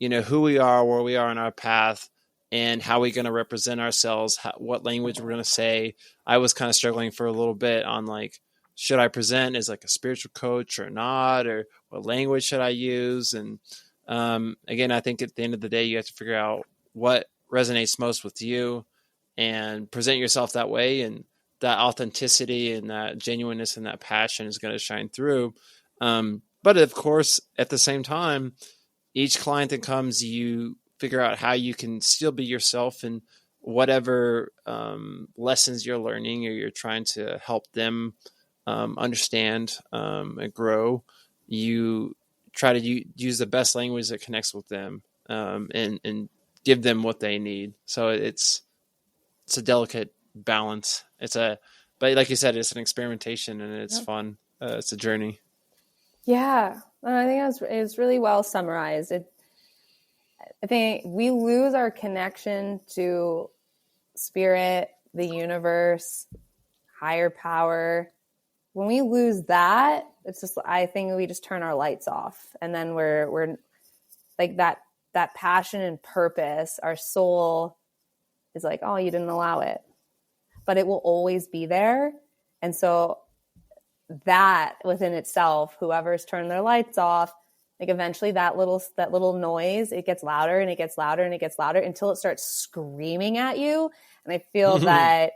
who we are, where we are in our path, and how we're going to represent ourselves, what language we're going to say. I was kind of struggling for a little bit on like, should I present as like a spiritual coach or not, or what language should I use? And again, I think at the end of the day, you have to figure out what resonates most with you and present yourself that way. And that authenticity and that genuineness and that passion is going to shine through. But of course, at the same time, each client that comes, you figure out how you can still be yourself and whatever lessons you're learning or you're trying to help them understand and grow. You try to use the best language that connects with them and give them what they need. So it's a delicate balance. But like you said, it's an experimentation and it's fun. It's a journey. Yeah. I think it's really well summarized. I think we lose our connection to spirit, the universe, higher power. When we lose that, it's just, I think we just turn our lights off, and then we're like that passion and purpose. Our soul is like, oh, you didn't allow it, but it will always be there. And so that within itself, whoever's turned their lights off, like eventually that little noise, it gets louder and it gets louder and it gets louder until it starts screaming at you. And I feel that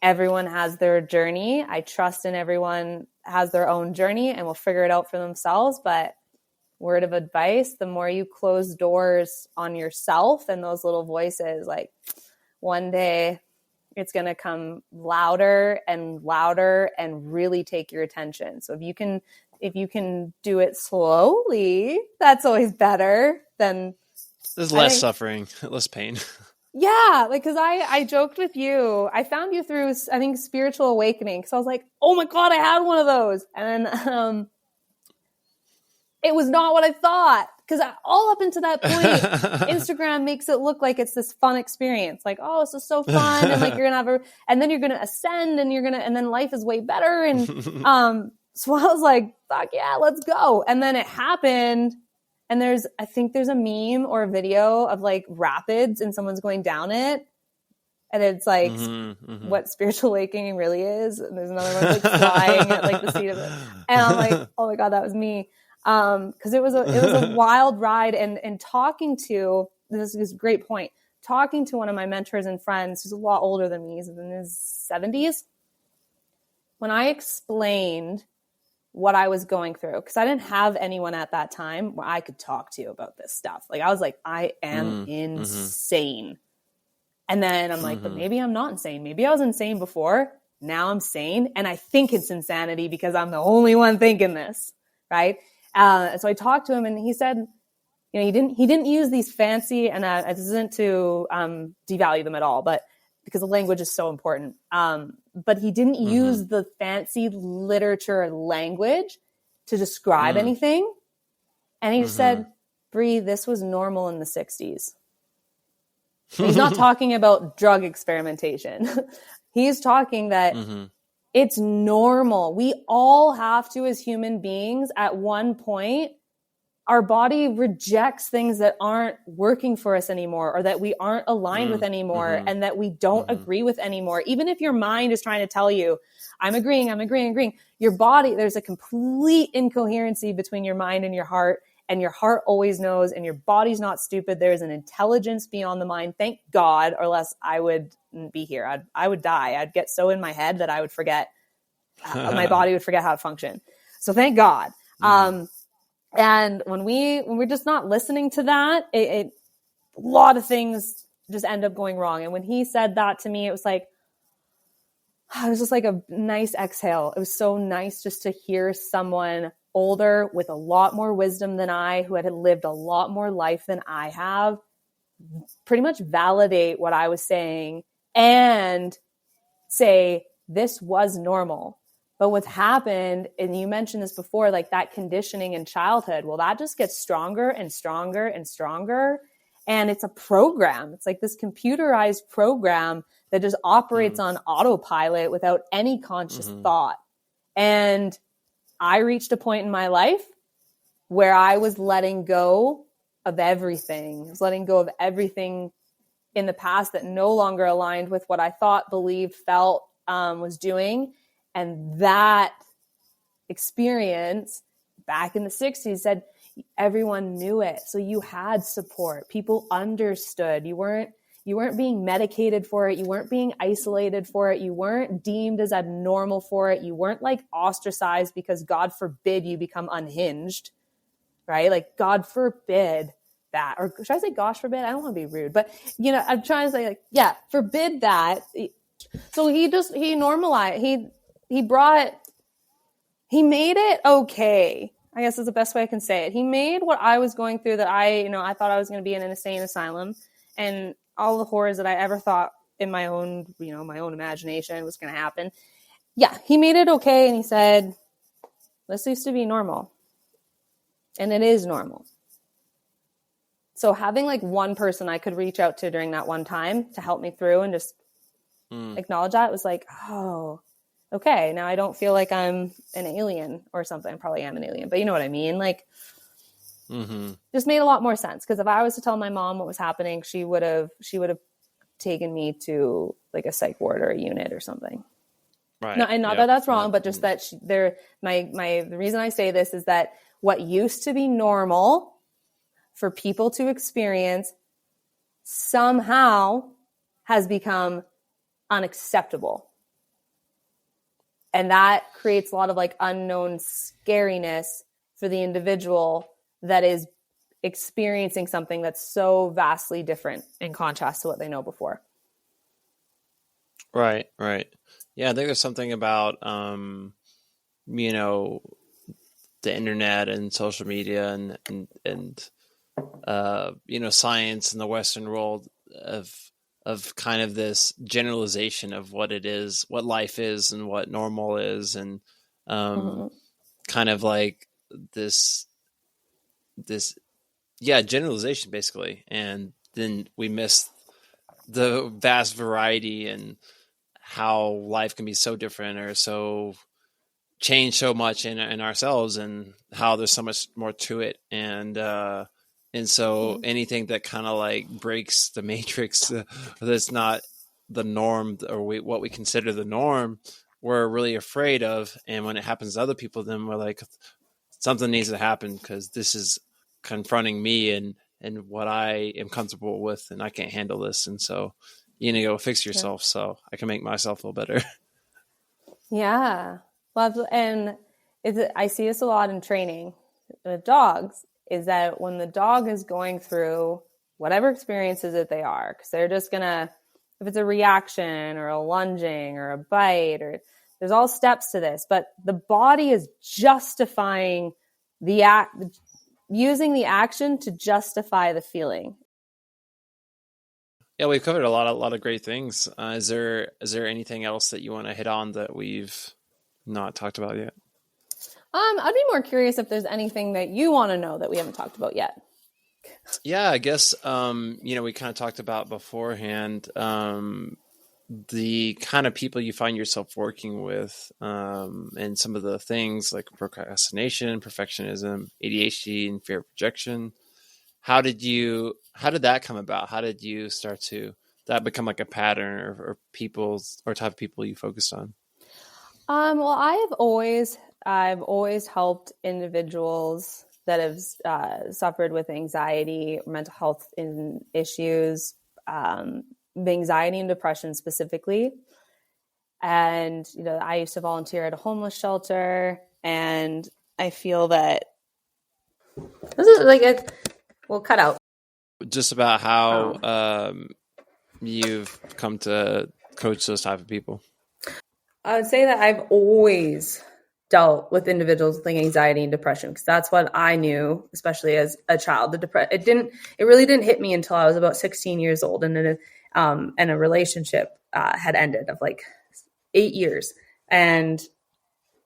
everyone has their journey. I trust in everyone has their own journey and will figure it out for themselves. But word of advice, the more you close doors on yourself and those little voices, like one day it's going to come louder and louder and really take your attention. So if you can do it slowly, that's always better than there's less suffering, less pain. Yeah. Like, cause I joked with you, I found you through, I think, Spiritual Awakening. Cause I was like, oh my God, I had one of those. And then, it was not what I thought. Cause all up until that point, Instagram makes it look like it's this fun experience. Like, oh, this is so fun. And like, you're going to and then you're going to ascend and then life is way better. And, so I was like, fuck yeah, let's go. And then it happened. And I think there's a meme or a video of like rapids and someone's going down it. And it's like what Spiritual Awakening really is. And there's another one like flying at like the seat of it. And I'm like, oh my God, that was me. Cause it was a wild ride and talking to, this is a great point, talking to one of my mentors and friends who's a lot older than me. He's in his 70s. when I explained what I was going through, because I didn't have anyone at that time where I could talk to about this stuff. Like I was like, I am insane. And then I'm like, but maybe I'm not insane. Maybe I was insane before. Now I'm sane. And I think it's insanity because I'm the only one thinking this. Right. So I talked to him and he said, you know, he didn't use these fancy, and this isn't to devalue them at all, but because the language is so important. But he didn't use the fancy literature language to describe anything. And he just said, Bre, this was normal in the 60s. He's not talking about drug experimentation. He's talking that it's normal. We all have to, as human beings, at one point, our body rejects things that aren't working for us anymore, or that we aren't aligned with anymore, and that we don't agree with anymore. Even if your mind is trying to tell you, I'm agreeing. Your body, there's a complete incoherency between your mind and your heart always knows, and your body's not stupid. There's an intelligence beyond the mind. Thank God, or else I wouldn't be here. I would die. I'd get so in my head that I would forget, my body would forget how to function. So thank God. And when we're just not listening to that, a lot of things just end up going wrong. And when he said that to me, it was just like a nice exhale. It was so nice just to hear someone older with a lot more wisdom than I, who had lived a lot more life than I have, pretty much validate what I was saying and say, this was normal. But what's happened, and you mentioned this before, like that conditioning in childhood, well, that just gets stronger and stronger and stronger. And it's a program. It's like this computerized program that just operates on autopilot without any conscious thought. And I reached a point in my life where I was letting go of everything. I was letting go of everything in the past that no longer aligned with what I thought, believed, felt, was doing. And that experience back in the 60s said everyone knew it. So you had support. People understood. You weren't being medicated for it. You weren't being isolated for it. You weren't deemed as abnormal for it. You weren't like ostracized because God forbid you become unhinged, right? Like God forbid that. Or should I say gosh forbid? I don't want to be rude, but you know, I'm trying to say like, yeah, forbid that. So he normalized, he made it okay. I guess is the best way I can say it. He made what I was going through, that I thought I was going to be in an insane asylum, and all the horrors that I ever thought in my own imagination was going to happen. Yeah, he made it okay. And he said, this used to be normal. And it is normal. So having like one person I could reach out to during that one time to help me through and just acknowledge that was like, oh, okay, now I don't feel like I'm an alien or something. I probably am an alien, but you know what I mean? Like, just made a lot more sense. Because if I was to tell my mom what was happening, she would have taken me to like a psych ward or a unit or something. Right. No, and not that that's wrong, but just that the reason I say this is that what used to be normal for people to experience somehow has become unacceptable. And that creates a lot of like unknown scariness for the individual that is experiencing something that's so vastly different in contrast to what they know before. Right. Yeah, I think there's something about, the internet and social media and science in the Western world of kind of this generalization of what it is, what life is and what normal is. And kind of like this generalization basically. And then we miss the vast variety and how life can be so different or so change so much in ourselves, and how there's so much more to it. And so anything that kind of like breaks the matrix, that's not the norm or what we consider the norm, we're really afraid of. And when it happens to other people, then we're like, something needs to happen because this is confronting me and what I am comfortable with, and I can't handle this. And so you need to go fix yourself so I can make myself feel better. Yeah. Well, and I see this a lot in training with dogs, is that when the dog is going through whatever experiences that they are, because they're just gonna, if it's a reaction or a lunging or a bite, or there's all steps to this, but the body is justifying the act, using the action to justify the feeling. Yeah, we've covered a lot of great things. Is there anything else that you want to hit on that we've not talked about yet? I'd be more curious if there's anything that you want to know that we haven't talked about yet. Yeah, I guess we kind of talked about beforehand the kind of people you find yourself working with, and some of the things like procrastination, perfectionism, ADHD, and fear of rejection. How did that come about? How did you start to that become like a pattern or people's or type of people you focused on? Well, I've always helped individuals that have suffered with anxiety, mental health issues, anxiety and depression specifically. And, I used to volunteer at a homeless shelter, and I feel that this is like we'll cut out. Just about how you've come to coach those type of people. I would say that I've always dealt with individuals with anxiety and depression, because that's what I knew, especially as a child. It really didn't hit me until I was about 16 years old, and a relationship had ended of like 8 years, and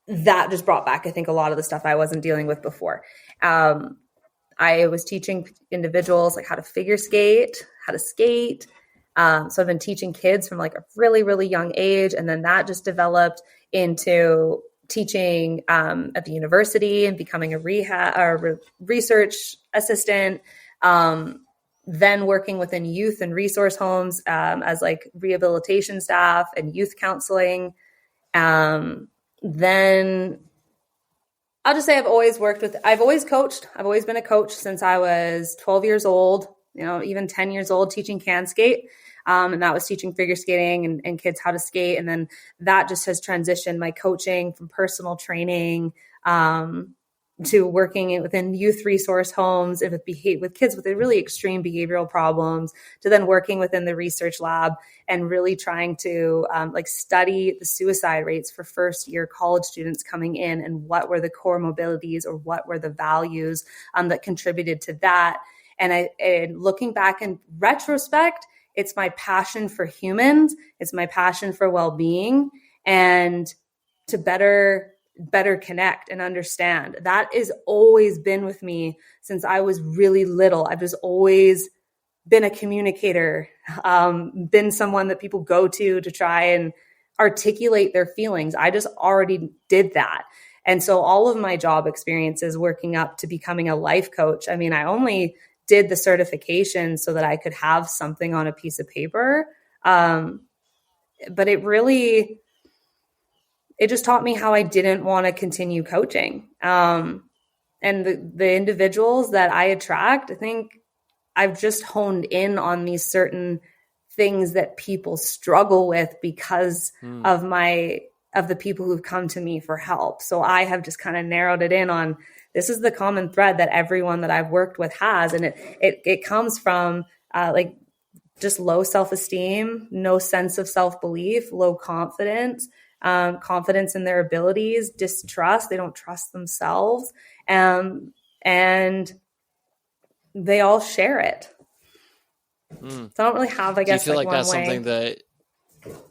that just brought back, I think, a lot of the stuff I wasn't dealing with before. I was teaching individuals like how to figure skate, how to skate. So I've been teaching kids from like a really, really young age. And then that just developed into teaching at the university and becoming a research assistant. Then working within youth and resource homes as like rehabilitation staff and youth counseling. Then I'll just say I've always coached. I've always been a coach since I was 12 years old, even 10 years old, teaching can skate. And that was teaching figure skating and kids how to skate. And then that just has transitioned my coaching from personal training to working within youth resource homes and with kids with really extreme behavioral problems, to then working within the research lab and really trying to study the suicide rates for first year college students coming in, and what were the core mobilities or what were the values that contributed to that. And looking back in retrospect, it's my passion for humans. It's my passion for well-being and to better connect and understand. That has always been with me since I was really little. I've just always been a communicator, been someone that people go to try and articulate their feelings. I just already did that. And so all of my job experiences working up to becoming a life coach, I mean, I only did the certification so that I could have something on a piece of paper. But it just taught me how I didn't want to continue coaching. And the individuals that I attract, I think I've just honed in on these certain things that people struggle with because of the people who've come to me for help. So I have just kind of narrowed it in on, this is the common thread that everyone that I've worked with has. And it comes from just low self-esteem, no sense of self-belief, low confidence, confidence in their abilities, distrust. They don't trust themselves. And they all share it. So I don't really have, I guess, do you feel like that's way.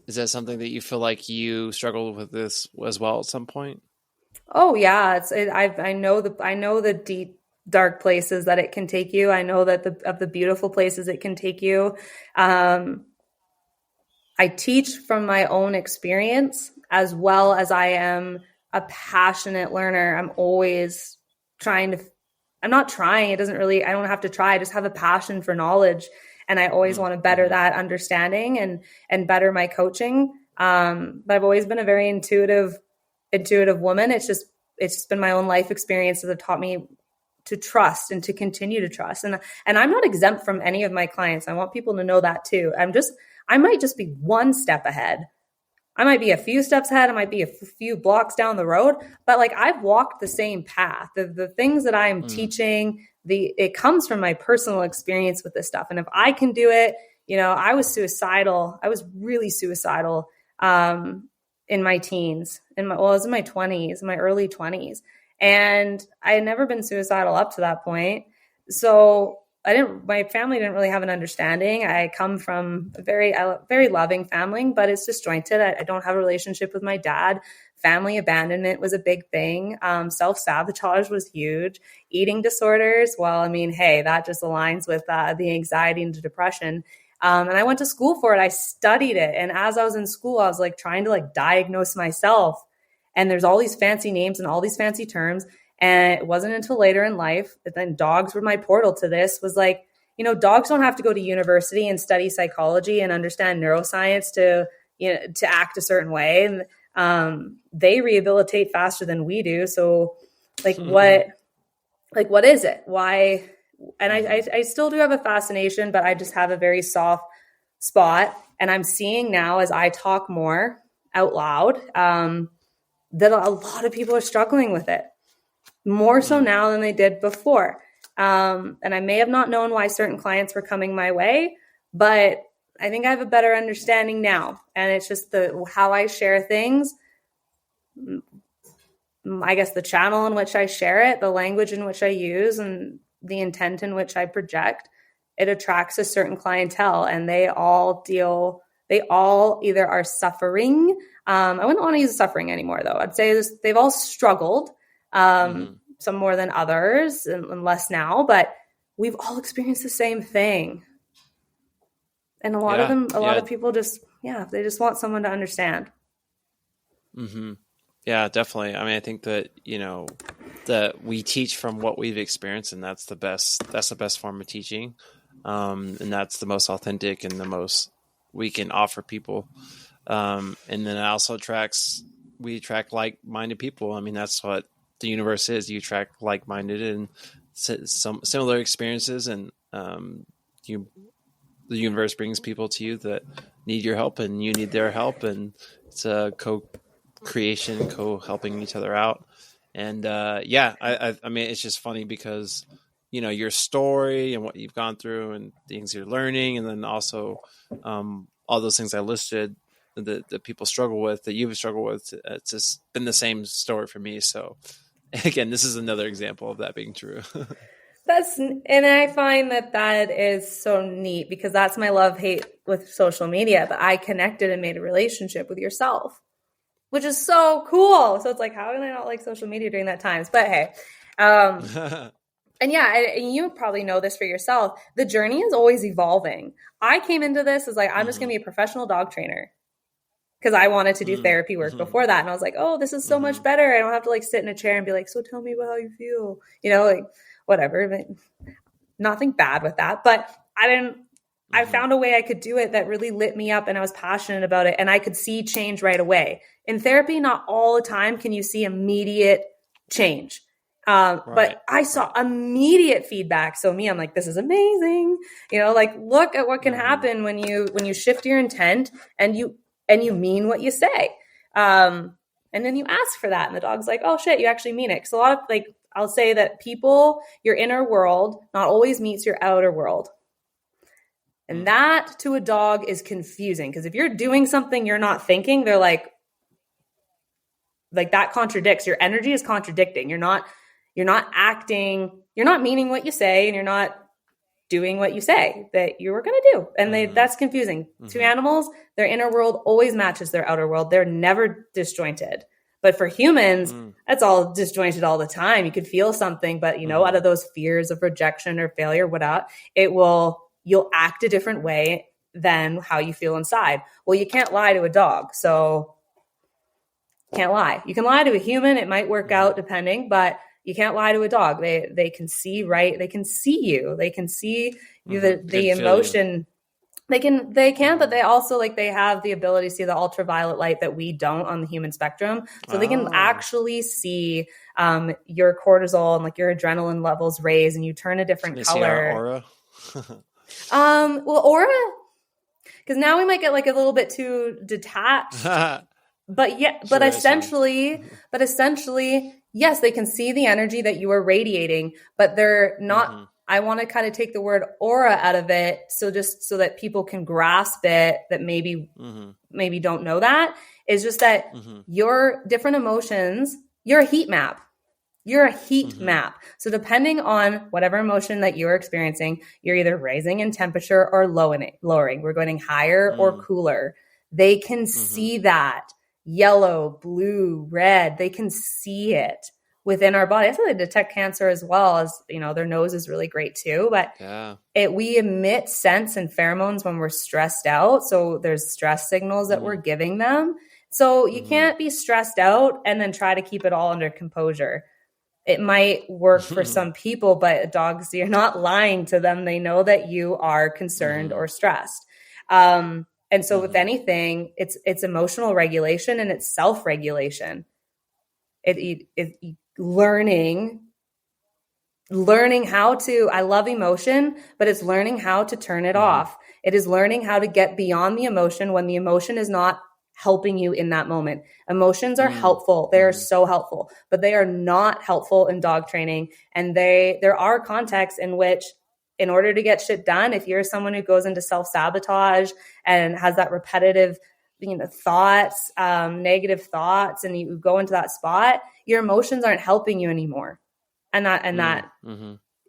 Is that something that you feel like you struggled with this as well at some point? Oh yeah. I know the deep, dark places that it can take you. I know that of the beautiful places it can take you. I teach from my own experience, as well as I am a passionate learner. I'm always I'm not trying. I don't have to try. I just have a passion for knowledge. And I always want to better that understanding and better my coaching. But I've always been a very intuitive woman. It's just been my own life experience that have taught me to trust and to continue to trust. And I'm not exempt from any of my clients. I want people to know that too. I might just be one step ahead. I might be a few steps ahead. I might be a few blocks down the road, but like I've walked the same path. The things that I'm teaching, it comes from my personal experience with this stuff. And if I can do it, I was suicidal. I was really suicidal in my teens. I was in my 20s, my early 20s. And I had never been suicidal up to that point. So my family didn't really have an understanding. I come from a very, very loving family, but it's disjointed. I don't have a relationship with my dad. Family abandonment was a big thing. Self-sabotage was huge. Eating disorders. Well, I mean, hey, that just aligns with the anxiety and the depression. And I went to school for it. I studied it. And as I was in school, I was like trying to like diagnose myself. And there's all these fancy names and all these fancy terms. And it wasn't until later in life that then dogs were my portal to this, was like, dogs don't have to go to university and study psychology and understand neuroscience to act a certain way. And they rehabilitate faster than we do. So what is it? Why? And I still do have a fascination, but I just have a very soft spot. And I'm seeing now as I talk more out loud, that a lot of people are struggling with it. More so now than they did before. And I may have not known why certain clients were coming my way, but I think I have a better understanding now. And it's just how I share things, I guess the channel in which I share it, the language in which I use, and the intent in which I project, it attracts a certain clientele, and they all either are suffering. I wouldn't want to use suffering anymore though. I'd say they've all struggled. Some more than others and less now, but we've all experienced the same thing. And a lot of people they just want someone to understand. Mm-hmm. Yeah, definitely. I mean, I think that, that we teach from what we've experienced, and that's the best form of teaching. And that's the most authentic and the most we can offer people. And then it also we attract like-minded people. I mean, that's what the universe is. You attract like-minded and some similar experiences, and the universe brings people to you that need your help, and you need their help, and it's a co-creation, co-helping each other out. And I mean, it's just funny because your story and what you've gone through and things you're learning, and then also all those things I listed that people struggle with, that you've struggled with. It's just been the same story for me. So again, this is another example of that being true. And I find that is so neat, because that's my love-hate with social media, that I connected and made a relationship with yourself, which is so cool. So it's like, how can I not like social media during that times? But hey, and you probably know this for yourself. The journey is always evolving. I came into this as like, I'm just going to be a professional dog trainer, because I wanted to do therapy work before that. And I was like, oh, this is so much better. I don't have to like sit in a chair and be like, so tell me about how you feel, like whatever. But nothing bad with that. But I found a way I could do it that really lit me up, and I was passionate about it, and I could see change right away. In therapy, not all the time can you see immediate change. But I saw immediate feedback. So I'm like, this is amazing. Like, look at what can happen when you shift your intent and you mean what you say. And then you ask for that, and the dog's like, oh shit, you actually mean it. Cause a lot of I'll say that your inner world not always meets your outer world. And that to a dog is confusing, because if you're doing something you're not thinking, they're like that contradicts. Your energy is contradicting. You're not acting, you're not meaning what you say, and you're not doing what you say that you were going to do. And that's confusing. To animals, their inner world always matches their outer world. They're never disjointed. But for humans, that's all disjointed all the time. You could feel something, but out of those fears of rejection or failure, whatnot, you'll act a different way than how you feel inside. Well, you can't lie to a dog. So can't lie. You can lie to a human. It might work out depending, but you can't lie to a dog. They can see, right? They can see you. They can see you, the emotion. They can, but they also they have the ability to see the ultraviolet light that we don't on the human spectrum. So they can actually see your cortisol and your adrenaline levels raise, and you turn a different color. See our aura? Well, aura, because now we might get like a little bit too detached. But yeah, Sure, but essentially, yes, they can see the energy that you are radiating, but they're not. I want to kind of take the word aura out of it, so just so that people can grasp it, that maybe don't know that, is just that your different emotions, you're a heat map. You're a heat map. So depending on whatever emotion that you're experiencing, you're either raising in temperature or lowering. We're going higher or cooler. They can see that. Yellow, blue, red, they can see it within our body. That's how they detect cancer as well. As their nose is really great too. But we emit scents and pheromones when we're stressed out. So there's stress signals that we're giving them. So you can't be stressed out and then try to keep it all under composure. It might work for some people, but dogs, you're not lying to them. They know that you are concerned or stressed. And so if anything, it's emotional regulation and it's self-regulation. It learning how to, I love emotion, but it's learning how to turn it off. It is learning how to get beyond the emotion when the emotion is not helping you in that moment. Emotions are helpful. They are so helpful, but they are not helpful in dog training. And there are contexts in which, in order to get shit done, if you're someone who goes into self-sabotage and has that repetitive, thoughts, negative thoughts, and you go into that spot, your emotions aren't helping you anymore. And that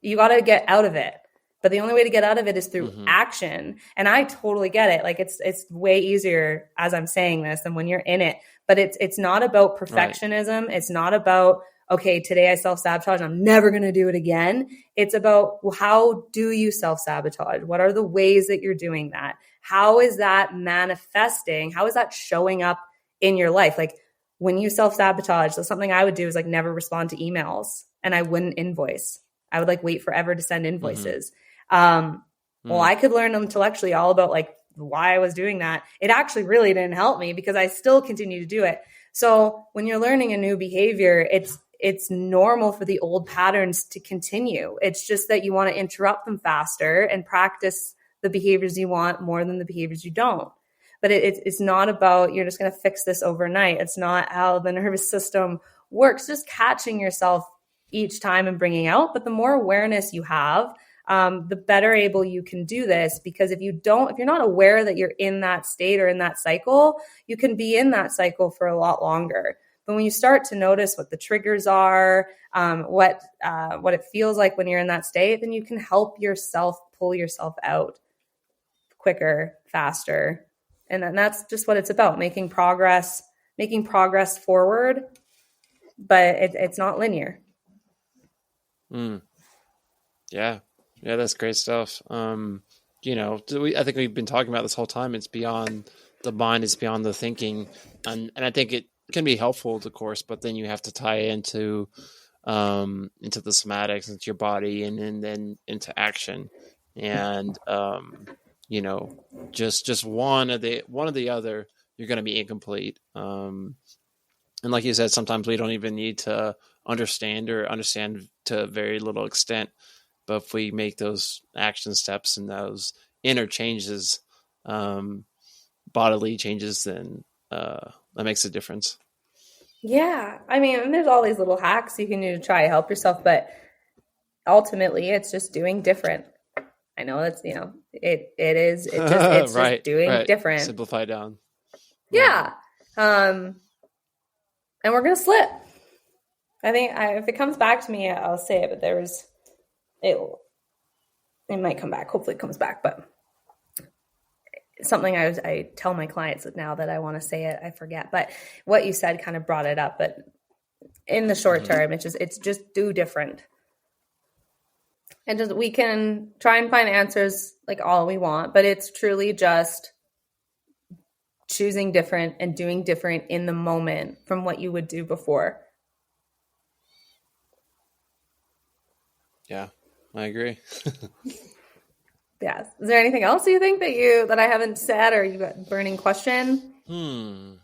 you got to get out of it. But the only way to get out of it is through action. And I totally get it. Like it's way easier as I'm saying this than when you're in it. But it's not about perfectionism. Right. It's not about, okay, today I self-sabotage, I'm never going to do it again. It's about, well, how do you self-sabotage? What are the ways that you're doing that? How is that manifesting? How is that showing up in your life? Like when you self-sabotage, so something I would do is like never respond to emails, and I wouldn't invoice. I would like wait forever to send invoices. Well, I could learn intellectually all about like why I was doing that. It actually really didn't help me because I still continue to do it. So when you're learning a new behavior, it's normal for the old patterns to continue. It's just that you want to interrupt them faster and practice the behaviors you want more than the behaviors you don't. But it's not about you're just going to fix this overnight. It's not how the nervous system works. Just catching yourself each time and bringing out. But the more awareness you have, the better able you can do this. Because if you're not aware that you're in that state or in that cycle, you can be in that cycle for a lot longer. But when you start to notice what the triggers are, what it feels like when you're in that state, then you can help yourself pull yourself out quicker, faster. And then that's just what it's about, making progress forward, but it's not linear. Yeah, that's great stuff. I think we've been talking about this whole time. It's beyond the mind, it's beyond the thinking, and I think it can be helpful, of course, but then you have to tie into the somatics, into your body, and then into action, and just one or the other, you're going to be incomplete. And like you said, sometimes we don't even need to understand to a very little extent. But if we make those action steps and those inner changes, bodily changes, then that makes a difference. Yeah. I mean, there's all these little hacks you can do to try to help yourself, but ultimately it's just doing different. I know that's, it's just doing different. Simplify down. Yeah. And we're going to slip. I think if it comes back to me, I'll say it, but it might come back. Hopefully it comes back, but something I tell my clients that now that I want to say it, I forget, but what you said kind of brought it up. But in the short term, it's just do different. And we can try and find answers like all we want, but it's truly just choosing different and doing different in the moment from what you would do before. Yeah, I agree. Yes. Is there anything else you think that I haven't said, or you got a burning question? It's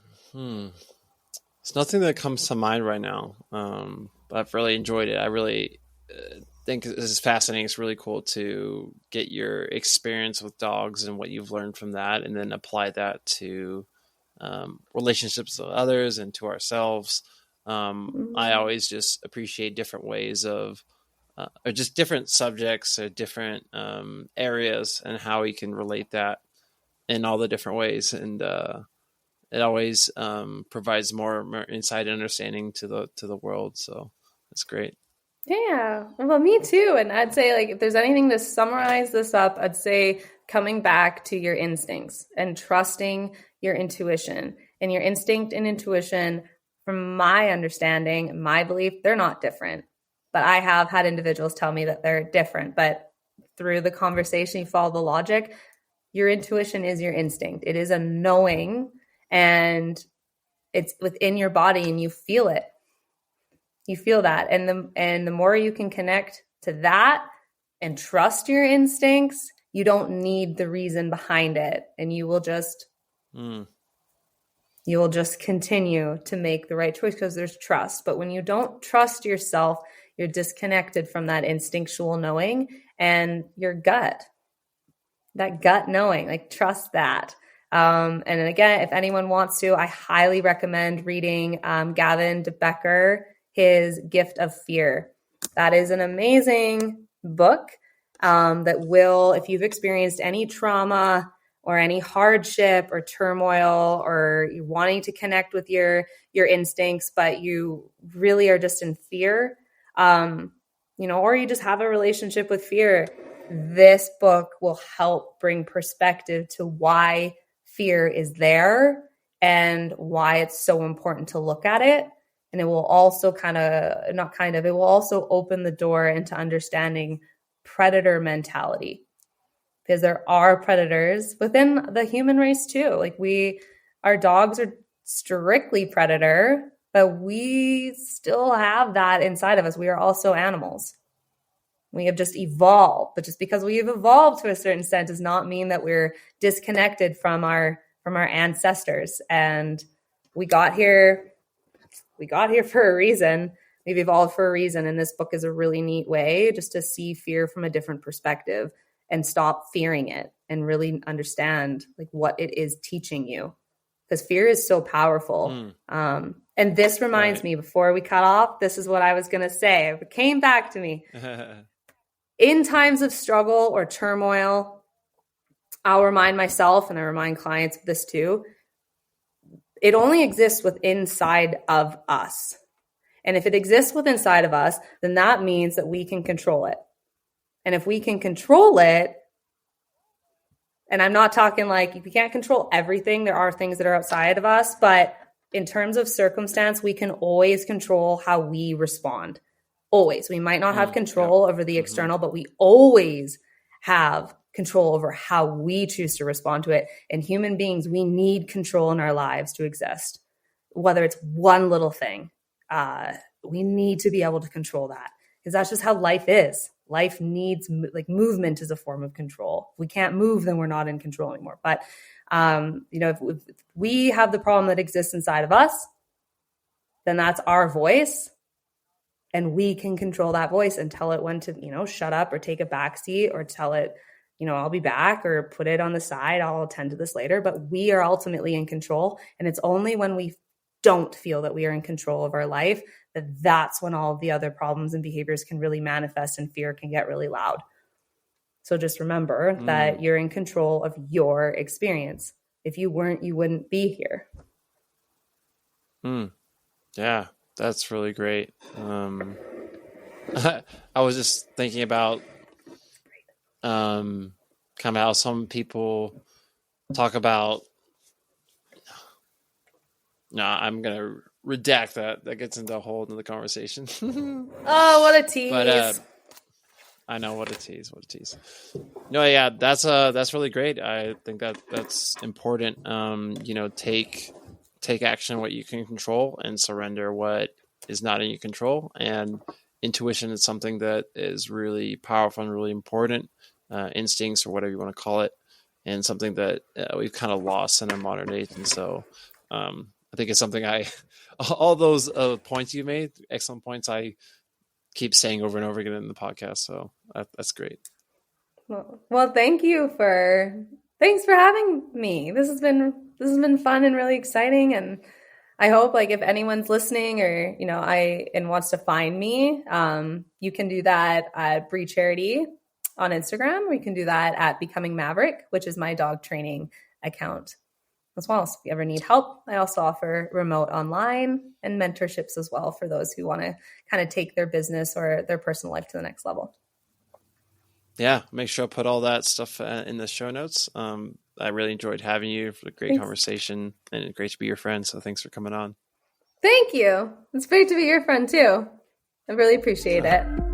nothing that comes to mind right now. But I've really enjoyed it. I really think this is fascinating. It's really cool to get your experience with dogs and what you've learned from that, and then apply that to relationships with others and to ourselves. I always just appreciate different ways of, or just different subjects or different areas, and how we can relate that in all the different ways. And it always provides more insight and understanding to the world. So that's great. Yeah, well, me too. And I'd say, like, if there's anything to summarize this up, I'd say coming back to your instincts and trusting your intuition. And your instinct and intuition, from my understanding, my belief, they're not different. But I have had individuals tell me that they're different. But through the conversation, you follow the logic, your intuition is your instinct. It is a knowing, and it's within your body, and you feel it. You feel that. And the more you can connect to that and trust your instincts, you don't need the reason behind it. And you will just continue to make the right choice because there's trust. But when you don't trust yourself, you're disconnected from that instinctual knowing and your gut, that gut knowing, like, trust that. And again, if anyone wants to, I highly recommend reading Gavin de Becker, his Gift of Fear. That is an amazing book that will, if you've experienced any trauma or any hardship or turmoil, or you're wanting to connect with your instincts, but you really are just in fear, or you just have a relationship with fear, this book will help bring perspective to why fear is there and why it's so important to look at it. And it will also it will also open the door into understanding predator mentality, because there are predators within the human race too. Like, our dogs are strictly predator, but we still have that inside of us. We are also animals. We have just evolved, but just because we have evolved to a certain extent does not mean that we're disconnected from our ancestors. And we got here for a reason. We've evolved for a reason. And this book is a really neat way just to see fear from a different perspective and stop fearing it and really understand, like, what it is teaching you, because fear is so powerful. And this reminds me, before we cut off, this is what I was going to say. It came back to me. In times of struggle or turmoil, I'll remind myself, and I remind clients of this too, it only exists inside of us. And if it exists inside of us, then that means that we can control it. And if we can control it, and I'm not talking like we can't control everything, there are things that are outside of us, but in terms of circumstance, we can always control how we respond. Always. We might not have control over the external, but we always have control over how we choose to respond to it. And human beings, we need control in our lives to exist. Whether it's one little thing, we need to be able to control that, because that's just how life is. Life needs, like, movement is a form of control. If we can't move, then we're not in control anymore. But, if we have the problem that exists inside of us, then that's our voice. And we can control that voice and tell it when to, shut up or take a back seat, or tell it, I'll be back, or put it on the side. I'll attend to this later. But we are ultimately in control. And it's only when we don't feel that we are in control of our life that's when all of the other problems and behaviors can really manifest, and fear can get really loud. So just remember that you're in control of your experience. If you weren't, you wouldn't be here. Yeah, that's really great. I was just thinking about kind of how some people talk about. No, I'm gonna redact that. That gets into a whole another conversation. Oh, what a tease! But I know, what a tease. No, yeah, that's really great. I think that's important. Take action what you can control, and surrender what is not in your control. And intuition is something that is really powerful and really important. Instincts, or whatever you want to call it, and something that we've kind of lost in our modern age. And so I think it's something all those points you made, excellent points, I keep saying over and over again in the podcast. So that's great. Well, thanks for having me. This has been fun and really exciting. And I hope like if anyone's listening or, and wants to find me, you can do that at Bre Charity on Instagram, or you can do that at Becoming Maverick, which is my dog training account as well. So if you ever need help, I also offer remote online and mentorships as well for those who want to kind of take their business or their personal life to the next level. Yeah, make sure I put all that stuff in the show notes. I really enjoyed having you for a great conversation, and great to be your friend. So thanks for coming on. Thank you. It's great to be your friend too. I really appreciate it.